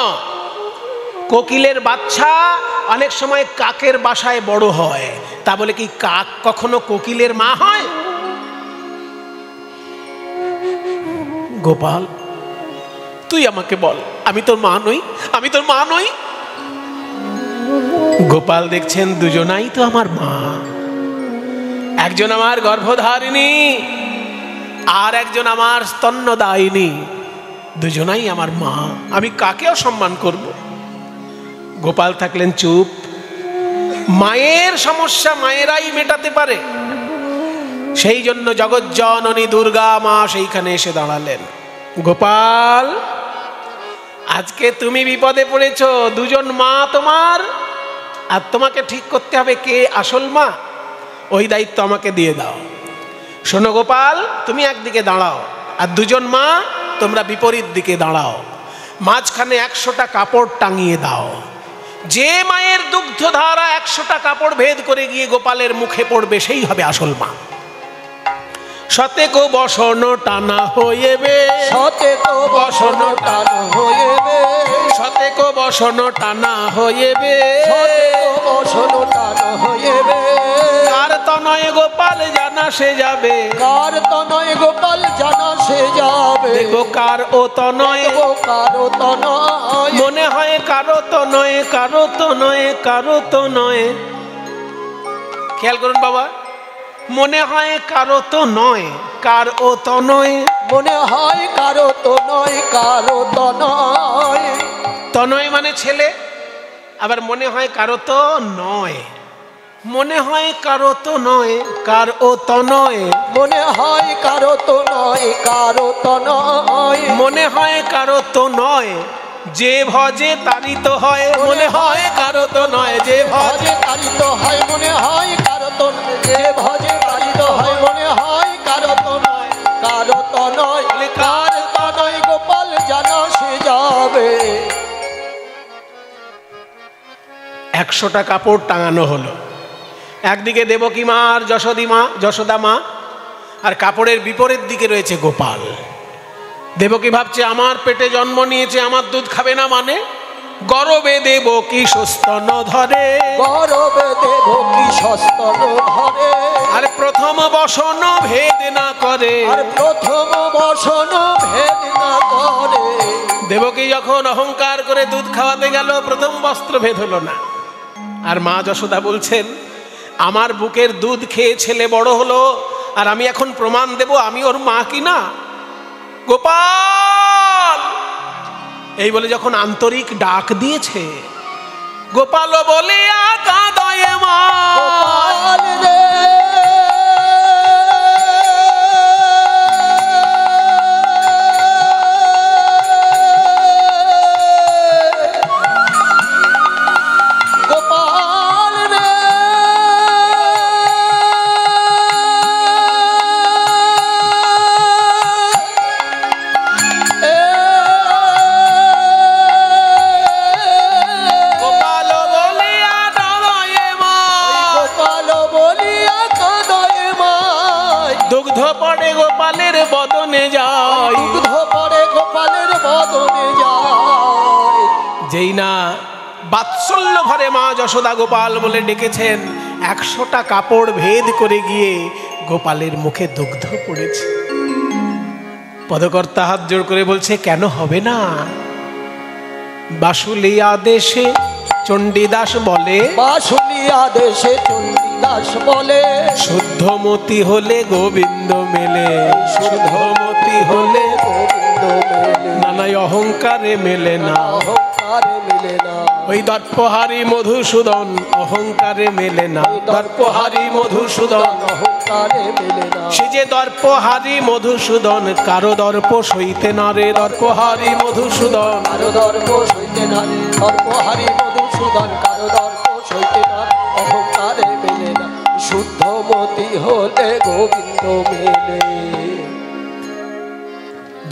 Speaker 1: কোকিলের বাচ্চা অনেক সময় কাকের বাসায় বড় হয়, তা বলে কি কাক কখনো কোকিলের মা হয়? গোপাল, তুই আমাকে বল, আমি তোর মা নই? আমি তোর মা নই? গোপাল দেখছেন দুজনাই তো আমার মা। একজন আমার গর্ভধারিণী, আর একজন আমার স্তন্যদায়িনী। দুজনাই আমার মা, আমি কাকেও সম্মান করব? গোপাল থাকলেন চুপ। মায়ের সমস্যা মায়েরাই মেটাতে পারে, সেই জন্য জগজ্জননী দুর্গা মা সেইখানে এসে দাঁড়ালেন। গোপাল, আজকে তুমি বিপদে পড়েছো, দুজন মা তোমার, আর তোমাকে ঠিক করতে হবে কে আসল মা। ওই দায়িত্ব আমাকে দিয়ে দাও। শোনো গোপাল, তুমি একদিকে দাঁড়াও, আর দুজন মা তোমরা বিপরীত দিকে দাঁড়াও। মাঝখানে 100টা কাপড় টাঙিয়ে দাও। যে মায়ের দুগ্ধধারা 100টা কাপড় ভেদ করে গিয়ে গোপালের মুখে পড়বে, সেই হবে আসল মা। শতেক বসন টানা হইবে,
Speaker 2: শতেক বসন টানা হইবে,
Speaker 1: শতেক বসন টানা হইবে,
Speaker 2: শতেক বসন টানা হইবে।
Speaker 1: কার তনয় গোপাল জানা সে যাবে,
Speaker 2: কার তনয় গোপাল জানা সে যাবে।
Speaker 1: দেখো কার ও তনয়,
Speaker 2: কারো তনয়,
Speaker 1: মনে হয় কারো তো নয়, কারো তো নয়, কারো তো নয়। খেয়াল করুন বাবা, মনে হয় কারো তো নয়, কার ও তো নয়।
Speaker 2: মনে হয় কারো তো নয়, কারো তো নয়।
Speaker 1: তনয় মানে ছেলে, আবার মনে হয় কারো তো নয়। মনে হয় কারো তো নয়, কার ও তো নয়।
Speaker 2: মনে হয় কারো তো নয়, কারো তো নয়।
Speaker 1: মনে হয় কারো তো নয়, যে ভজে তারই তো হয়। মনে হয় কারো তো নয়, যে ভজে
Speaker 2: তারই তো হয়। মনে হয় কারো তো নয়, যে ভজে তারই তো হয়। মনে হয় কারো তো নয়, কারো তো নয়। কার তো নয় গোপাল জানা সে যাবে।
Speaker 1: 100টা কাপড় টাঙানো হলো। একদিকে দেবকী মা আর যশোদা মা, আর কাপড়ের বিপরীত দিকে রয়েছে গোপাল। দেবকী ভাবছে আমার পেটে জন্ম নিয়েছে, আমার দুধ খাবে না মানে? গরবে দেবকী সস্তন ধরে,
Speaker 2: গরবে দেবকী সস্তন ধরে।
Speaker 1: আর প্রথম বসন ভেদ না করে,
Speaker 2: আর প্রথম বসন ভেদ না করে।
Speaker 1: দেবকী যখন অহংকার করে দুধ খাওয়াতে গেল, প্রথম বস্ত্র ভেদ হলো না। আর মা যশোদা বলছেন আমার বুকের দুধ খেয়ে ছেলে বড় হলো, আর আমি এখন প্রমাণ দেব আমি ওর মা কিনা। গোপাল, এই বলে যখন আন্তরিক ডাক দিয়েছে, গোপাল বলে কাঁদয়ে মা।
Speaker 2: গোপাল রে
Speaker 1: বদনে যায়,
Speaker 2: দুগ্ধ পরে গোপালের বদনে যায়।
Speaker 1: যেই না বাৎসল্য ভরে মা যশোদা গোপাল বলে ডেকেছেন, 100টা কাপড় ভেদ করে গিয়ে গোপালের মুখে দুগ্ধ পড়েছে। পদকর্তা হাত জোড় করে বলছে, কেন হবে না? বাসুলিয়া দেশে চণ্ডীদাস বলে,
Speaker 2: বাসুলিয়া দেশে চণ্ডীদাস বলে,
Speaker 1: শুদ্ধমতি হলে গোবিন্দ মেলে, শুদ্ধমতি হলে
Speaker 2: গোবিন্দ মেলে,
Speaker 1: নানাই অহংকারে মেলে না,
Speaker 2: অহংকারে মেলে না।
Speaker 1: ওই দর্পহারি মধুসূদন অহংকারে মেলে না, দর্পহারি মধুসূদন
Speaker 2: অহংকারে মেলে না।
Speaker 1: সে যে দর্পহারি মধুসূদন, কারো দর্প সইতে না রে, দর্পহারি মধুসূদন।
Speaker 2: কারো দর্প সইতে না রে, দর্পহারি মধুসূদন, কারো দর্প সইতে না, অহংকারে মেলে না। শুদ্ধমতি হলে গোবিন্দ মেলে।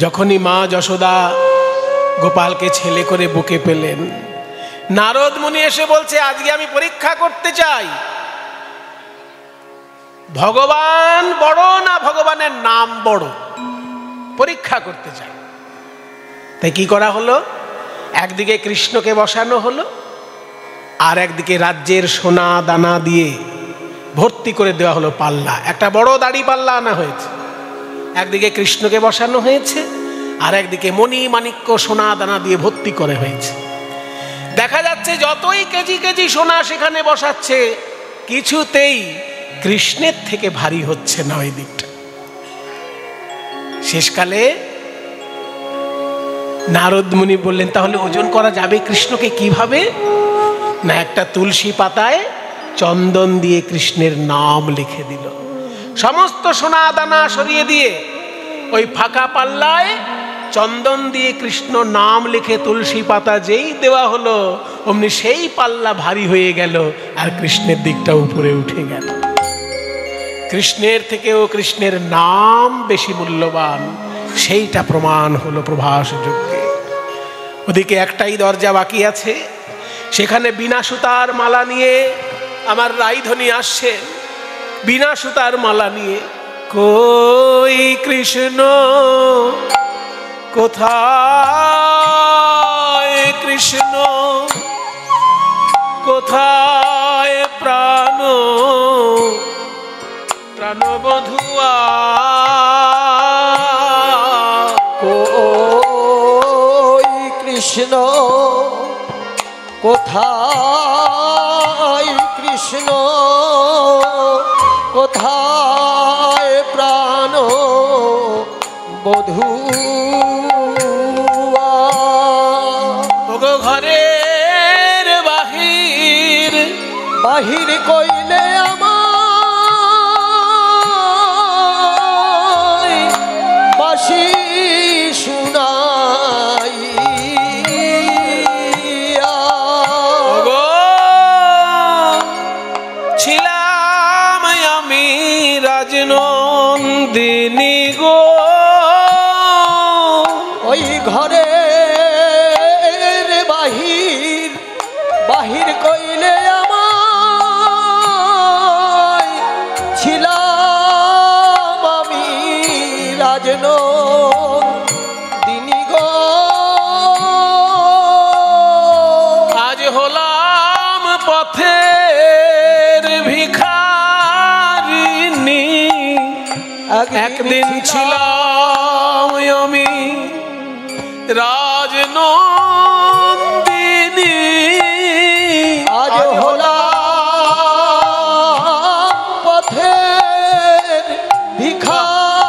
Speaker 1: যখনই মা যশোদা গোপালকে ছেলে করে বুকে পেলেন, নারদ মুনি এসে বলছে, আজকে আমি পরীক্ষা করতে চাই, ভগবান বড় না ভগবানের নাম বড়, পরীক্ষা করতে চাই। তাই কি করা হলো, একদিকে কৃষ্ণকে বসানো হলো, আর একদিকে রাজ্যের সোনা দানা দিয়ে ভর্তি করে দেওয়া হলো পাল্লা, একটা বড় দাড়ি পাল্লা আনা হয়েছে। একদিকে কৃষ্ণকে বসানো হয়েছে, আর একদিকে মণি মাণিক্য সোনা দানা দিয়ে ভর্তি করে হয়েছে। দেখা যাচ্ছে যতই কেজি কেজি সোনা সেখানে বসাচ্ছে, কিছুতেই কৃষ্ণের থেকে ভারী হচ্ছে না ওই দিকটা। শেষকালে নারদ মুনি বললেন, তাহলে ওজন করা যাবে কৃষ্ণকে কিভাবে? না, একটা তুলসী পাতায় চন্দন দিয়ে কৃষ্ণের নাম লিখে দিল। সমস্ত সোনা দানা সরিয়ে দিয়ে ওই ফাঁকা পাল্লায় চন্দন দিয়ে কৃষ্ণ নাম লিখে তুলসী পাতা যেই দেওয়া হলো, অমনি সেই পাল্লা ভারী হয়ে গেল, আর কৃষ্ণের দিকটা উপরে উঠে গেল। কৃষ্ণের থেকেও কৃষ্ণের নাম বেশি মূল্যবান, সেইটা প্রমাণ হলো প্রভাস যজ্ঞে। ওদিকে একটাই দরজা বাকি আছে, সেখানে বিনা সুতার মালা নিয়ে আমার রাইধনী আসছে, বিনা সুতার মালা নিয়ে। কই কৃষ্ণ কোথায়, কৃষ্ণ কোথায়, প্রাণ প্রাণবধুয়া,
Speaker 2: কই কৃষ্ণ কোথায়, কৃষ্ণ কোথায়, প্রাণ বধূয়া।
Speaker 1: ওগো ঘরের বাহির,
Speaker 2: বাহির কইলে আমায় বাঁশি শুনাই।
Speaker 1: ওগো ছিলাম আমি রাজনন্দিনী গো,
Speaker 2: ওই ঘরের বাহির, বাহির কইলে আমায় ছিলাম আমি রাজনন্দিনী গো।
Speaker 1: আজ হলাম পথের ভিখারিনী, একদিন ছিলাম আমি রাজনন্দিনী,
Speaker 2: আজ হলাম পথের ভিখারিনী,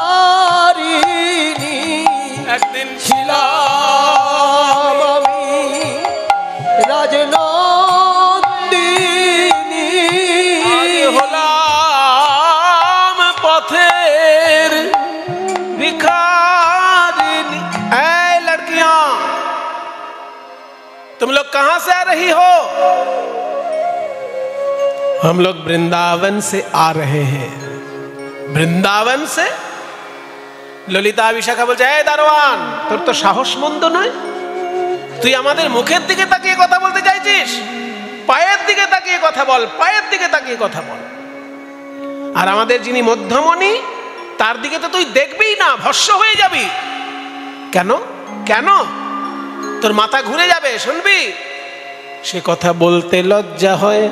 Speaker 1: একদিন
Speaker 2: ছিলাম আমি রাজনন্দিনী।
Speaker 1: আজ হলাম পথের भिखारिनी। ऐ लड़कियां, तुम लोग कहां से आ रही हो? हम लोग वृंदावन से आ रहे हैं। वृंदावन से? ললিতা বিশাখা বলছে, এই দারোয়ান, তোর তো সাহস মন্দ নয়, তুই আমাদের মুখের দিকে তাকিয়ে কথা বলতে চাইছিস? পায়ের দিকে তাকিয়ে কথা বল, পায়ের দিকে তাকিয়ে কথা বল। আর আমাদের যিনি মধ্যমণি, তার দিকে তো তুই দেখবিই না, ভস্ম হয়ে যাবি। কেন কেন? তোর মাথা ঘুরে যাবে, শুনবি? সে কথা বলতে লজ্জা হয়,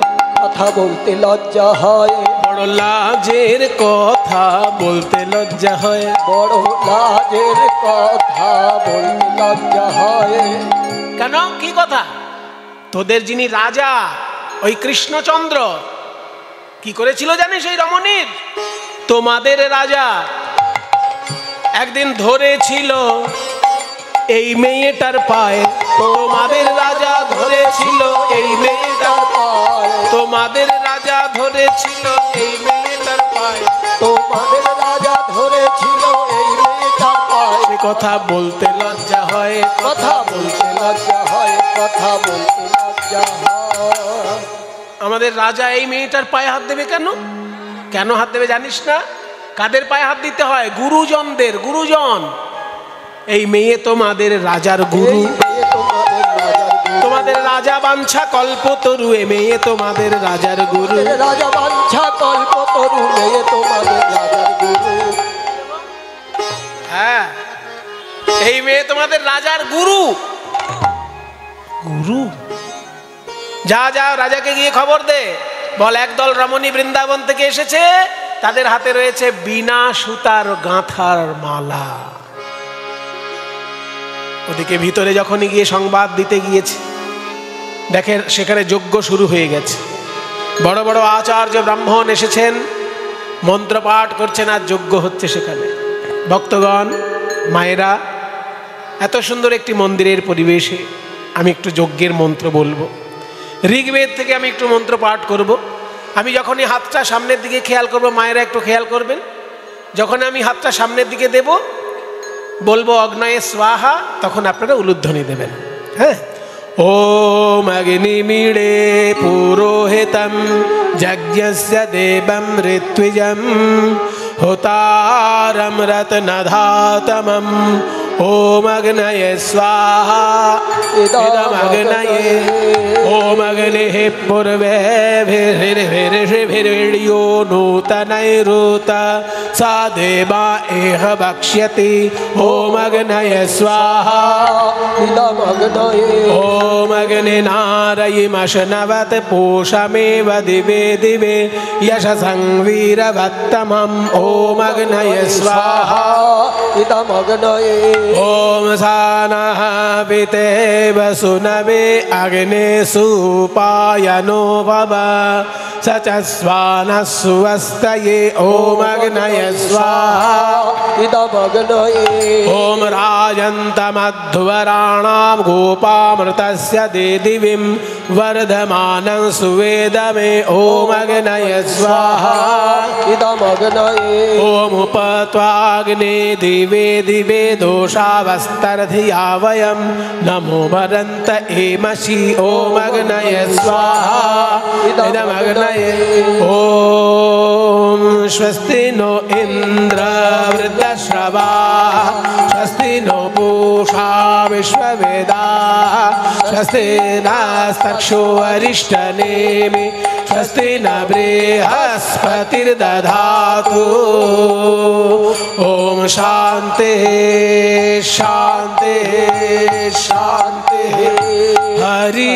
Speaker 2: কথা বলতে লজ্জা হয়,
Speaker 1: বড় লাজের কথা বলতে লজ্জা হয়,
Speaker 2: বড় লাজের কথা বলতে লজ্জা হয়।
Speaker 1: কেন? কি কথা? তোদের যিনি রাজা ওই কৃষ্ণচন্দ্র কি করেছিল জানিস এই রমণীর? তোমাদের রাজা একদিন ধরেছিল এই মেয়েটার পায়ে, তোমাদের রাজা ধরেছিল এই মেয়েটার পায়ে, তোমাদের রাজা ধরেছিল এই মেয়েটার পায়ে,
Speaker 2: তোমাদের রাজা ধরেছিল এই মেয়েটার পায়ে।
Speaker 1: সে কথা বলতে লজ্জা হয়,
Speaker 2: কথা বলতে লজ্জা হয়, কথা বলতে লজ্জা হয়।
Speaker 1: আমাদের রাজা এই মেয়েটার পায়ে হাত দেবে কেন? কেন হাত দেবে জানিস না? কাদের পায়ে হাত দিতে হয়? গুরুজনদের। গুরুজন, এই মেয়ে তোমাদের রাজার গুরু, তোমাদের রাজা বাঞ্ছা কল্পতরু, এ মেয়ে তোমাদের রাজার গুরু,
Speaker 2: রাজা বাঞ্ছা কল্পতরু, মেয়ে তোমাদের রাজার গুরু।
Speaker 1: হ্যাঁ, এই মেয়ে তোমাদের রাজার গুরু। গুরু? যা যা, রাজাকে গিয়ে খবর দে, বল একদল রমণী বৃন্দাবন থেকে এসেছে, তাদের হাতে রয়েছে বিনা সুতার গাঁথার মালা। ওদিকে ভিতরে যখনই গিয়ে সংবাদ দিতে গিয়েছে, দেখে সেখানে যজ্ঞ শুরু হয়ে গেছে। বড় বড় আচার্য ব্রাহ্মণ এসেছেন, মন্ত্রপাঠ করছেন আর যজ্ঞ হচ্ছে সেখানে। ভক্তগণ, মায়েরা, এত সুন্দর একটি মন্দিরের পরিবেশে আমি একটু যজ্ঞের মন্ত্র বলবো। ঋগ্বেদ থেকে আমি একটু মন্ত্র পাঠ করব। আমি যখনই হাতটা সামনের দিকে খেয়াল করব, মায়েরা একটু খেয়াল করবেন, যখন আমি হাতটা সামনের দিকে দেব, বলবো অগ্নয়ে স্বাহা, তখন আপনারা উলুধ্বনি দেবেন। হ্যাঁ, ওম অগ্নিমিড়ে পুরোহিতম যজ্ঞস্য দেবম ঋত্বিজম হোতারম রত্নধাতমম ওম অগ্নয়ে স্বাহা ইদম অগ্নয়ে ওম অগ্নিঃ পূর্বেভির্ভির্ভির্ভির্यो নূতনৈরূত सा देवा एह भक्ष्यति ओम अग्नये स्वाहा
Speaker 2: इदम अग्नये
Speaker 1: ओम अग्निनारयिमशनवत् पूषमेव दिवे दिवे यशसं वीरवत्तमम् ओम अग्नये स्वाहा
Speaker 2: इदम अग्नये
Speaker 1: ओम सानः पितेव सुनवे अग्ने सुपायनो भव स च स्वानः सुवस्तये ओम अग्नये स्वाहा
Speaker 2: इदम अग्नये
Speaker 1: ओम राजन्तमध्वराणां गोपामृतस्य देदिविं वर्धमानं सुवेदमे ओम अग्नये स्वाहा
Speaker 2: इदम अग्नये
Speaker 1: ओम उपत्वाग्ने दिवे दिवे दोषावस्तरधिया वयं नमो भरन्त एमसि ओम अग्नये स्वाहा इदम अग्नये ओम स्वस्ति नो इन्द्र वृद्धश्रवाः स्वस्ति नो पूषा विश्ववेदाः स्वस्ति नस्तक्षो अरिष्टनेमि स्वस्ति न बृहस्पतिर्दधातु ओम शांति शांति शांति हरि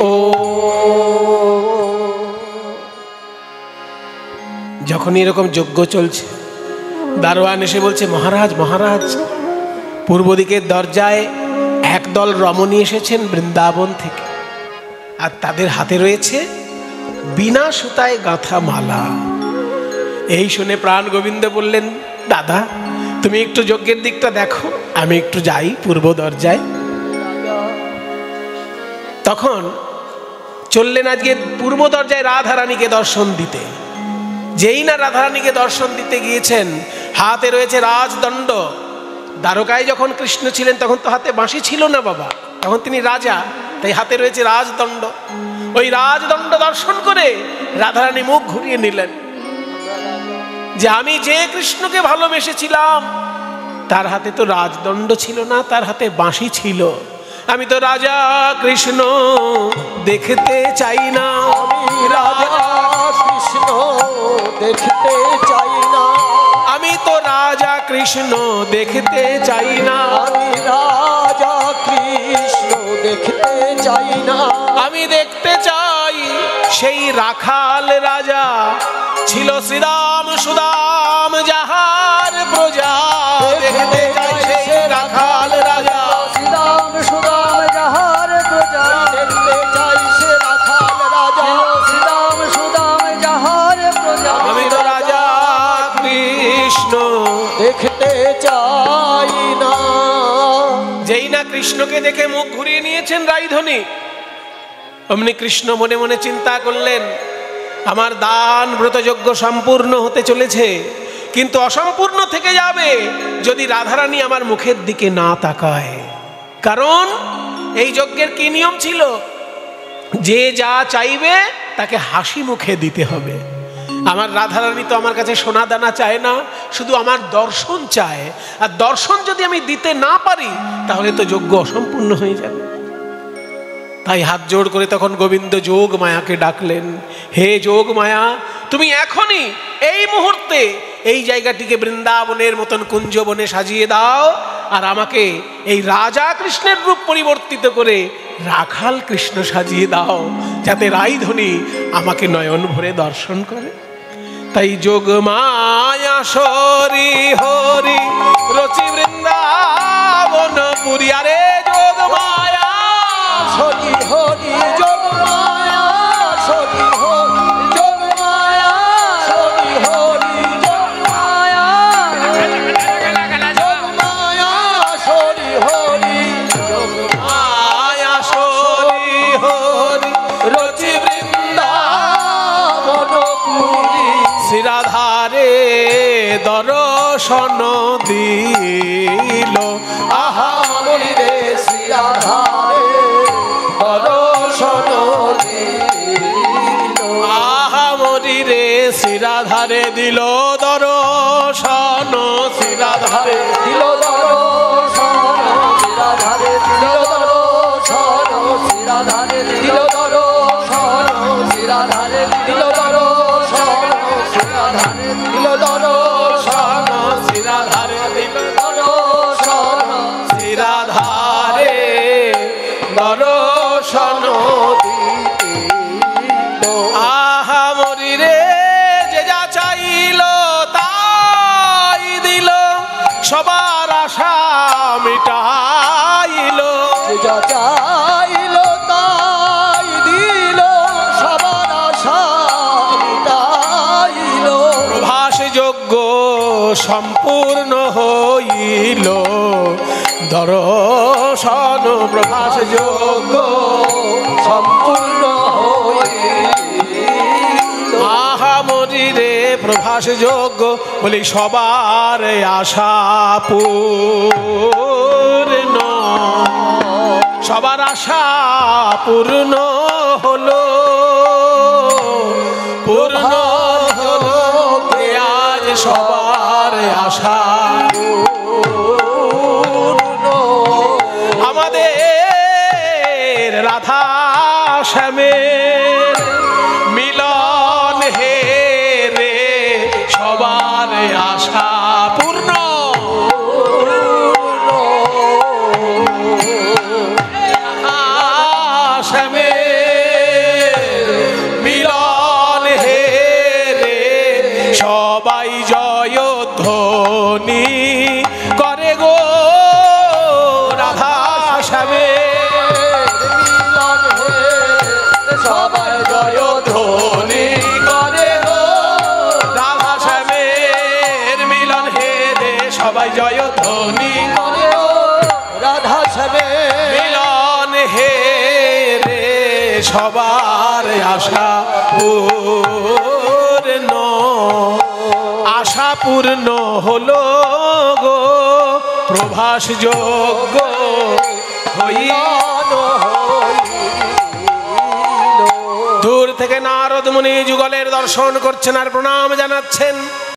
Speaker 1: ओम। যখন এরকম যজ্ঞ চলছে, দারোয়ান এসে বলছে, মহারাজ মহারাজ, পূর্ব দিকের দরজায় একদল রমণী এসেছেন বৃন্দাবন থেকে, আর তাদের হাতে রয়েছে বিনা সুতায় গাঁথা মালা। এই শুনে প্রাণ গোবিন্দ বললেন, দাদা তুমি একটু যজ্ঞের দিকটা দেখো, আমি একটু যাই পূর্ব দরজায়। তখন চললেন আজকে পূর্ব দরজায় রাধারানীকে দর্শন দিতে। যেই না রাধারানীকে দর্শন দিতে গিয়েছেন, হাতে রয়েছে রাজদণ্ড। দ্বারকায় যখন কৃষ্ণ ছিলেন তখন তো হাতে বাঁশি ছিল না বাবা, তখন তিনি রাজা, তাই হাতে রয়েছে রাজদণ্ড। ওই রাজদণ্ড দর্শন করে রাধারানী মুখ ঘুরিয়ে নিলেন যে আমি যে কৃষ্ণকে ভালোবেসেছিলাম তার হাতে তো রাজদণ্ড ছিল না, তার হাতে বাঁশি ছিল। আমি তো রাজা কৃষ্ণ দেখতে চাই না,
Speaker 2: আমি রাজা কৃষ্ণ দেখতে চাই না,
Speaker 1: আমি তো কৃষ্ণ দেখতে চাই না,
Speaker 2: আমি রাজা কৃষ্ণ দেখতে চাই না,
Speaker 1: আমি দেখতে চাই সেই রাখাল রাজা ছিল শ্রীরাম সুদাম যাহার প্রজা। দেখতে চাই সেই রাখাল রাজা,
Speaker 2: শ্রীরাম সুদাম যাহার প্রজা, দেখতে চাই সে রাখাল রাজা, শ্রীরাম সুদাম যাহার প্রজা।
Speaker 1: আমি তো রাজা কৃষ্ণ
Speaker 2: দেখতে চাই না।
Speaker 1: যেই না কৃষ্ণকে দেখে মুখ ঘুরিয়ে নিয়েছেন রাইধনী, অমনি কৃষ্ণ মনে মনে চিন্তা করলেন, আমার দান ব্রতযজ্ঞ সম্পূর্ণ হতে চলেছে, কিন্তু অসম্পূর্ণ থেকে যাবে যদি রাধারানী আমার মুখের দিকে না তাকায়। কারণ এই যজ্ঞের কি নিয়ম ছিল, যে যা চাইবে তাকে হাসি মুখে দিতে হবে। আমার রাধারানী তো আমার কাছে সোনা দানা চায় না, শুধু আমার দর্শন চায়, আর দর্শন যদি আমি দিতে না পারি তাহলে তো যজ্ঞ অসম্পূর্ণ হয়ে যাবে। তাই হাত জোড় করে তখন গোবিন্দ যোগ মায়াকে ডাকলেন, হে যোগ মায়া, তুমি এখনই এই মুহূর্তে এই জায়গাটিকে বৃন্দাবনের মতন কুঞ্জবনে সাজিয়ে দাও, আর আমাকে এই রাজা কৃষ্ণের রূপ পরিবর্তিত করে রাখাল কৃষ্ণ সাজিয়ে দাও, যাতে রাইধনী আমাকে নয়ন ভরে দর্শন করে। তাই যোগ মায়া সরি হরি রচি বৃন্দাবন পুরী। আরে যোগ মায়া
Speaker 2: সরি হরি যোগ মায়া, সরি হরি যোগ মায়া, সরি হরি যোগ মায়া, যোগ মায়া, সরি হরি যোগ
Speaker 1: মায়া সরি হরি রচি
Speaker 2: বৃন্দাবন পুরী।
Speaker 1: শ্রীরাধারে দর্শন দিল,
Speaker 2: আহা মরি রে শ্রীরাধারে দর্শন দিল,
Speaker 1: আহা মরি রে শ্রীরাধারে দিল দর্শন, শ্রীরাধারে
Speaker 2: দিল দর্শন, শ্রীরাধারে দিল দর্শন, শ্রীরাধারে দিল দর্শন, শ্রীরাধারে দিল দর্শন, শ্রীরাধারে দিল দর্শন,
Speaker 1: শ্রীরাধারে দিল
Speaker 2: দর্শন,
Speaker 1: শ্রীরাধারে দর্শন
Speaker 2: দিল।
Speaker 1: আহা মরি রে যে যা চাইল তাই দিল, সবার আশা মিটাইল।
Speaker 2: যা চাইল তাই দিল, সবার আশা মিটাইল।
Speaker 1: প্রভাস যজ্ঞ সম্পূর্ণ হইল, দর্শন প্রভাস যজ্ঞ
Speaker 2: সম্পূর্ণ হইল।
Speaker 1: আহা মরি রে প্রভাস যজ্ঞ বলি সবার আশা পূর্ণ, সবার আশা পূর্ণ হলো, পূর্ণ হলো আজ সবার আশা
Speaker 2: পূর্ণ।
Speaker 1: আমাদের রাধা শ্যামের মিলন হে রে সবার আশা পূর্ণ। শ্যামের মিলন হে রে সবাই জয় ধ্বনি করে গো, রাধা শ্যামের
Speaker 2: মিলন হে সবাই জয়
Speaker 1: ধ্বনি করে গো, রাধা শ্যামের মিলন হে রে সবাই জয় ধ্বনি
Speaker 2: করে ও রাধা শ্যামের
Speaker 1: মিলন হে রে সবার আশা পূর্ণ, আশা পূর্ণ হলো গো, প্রভাস যজ্ঞ হইল। দূর থেকে নারদ মুনি যুগলের দর্শন করছেন আর প্রণাম জানাচ্ছেন।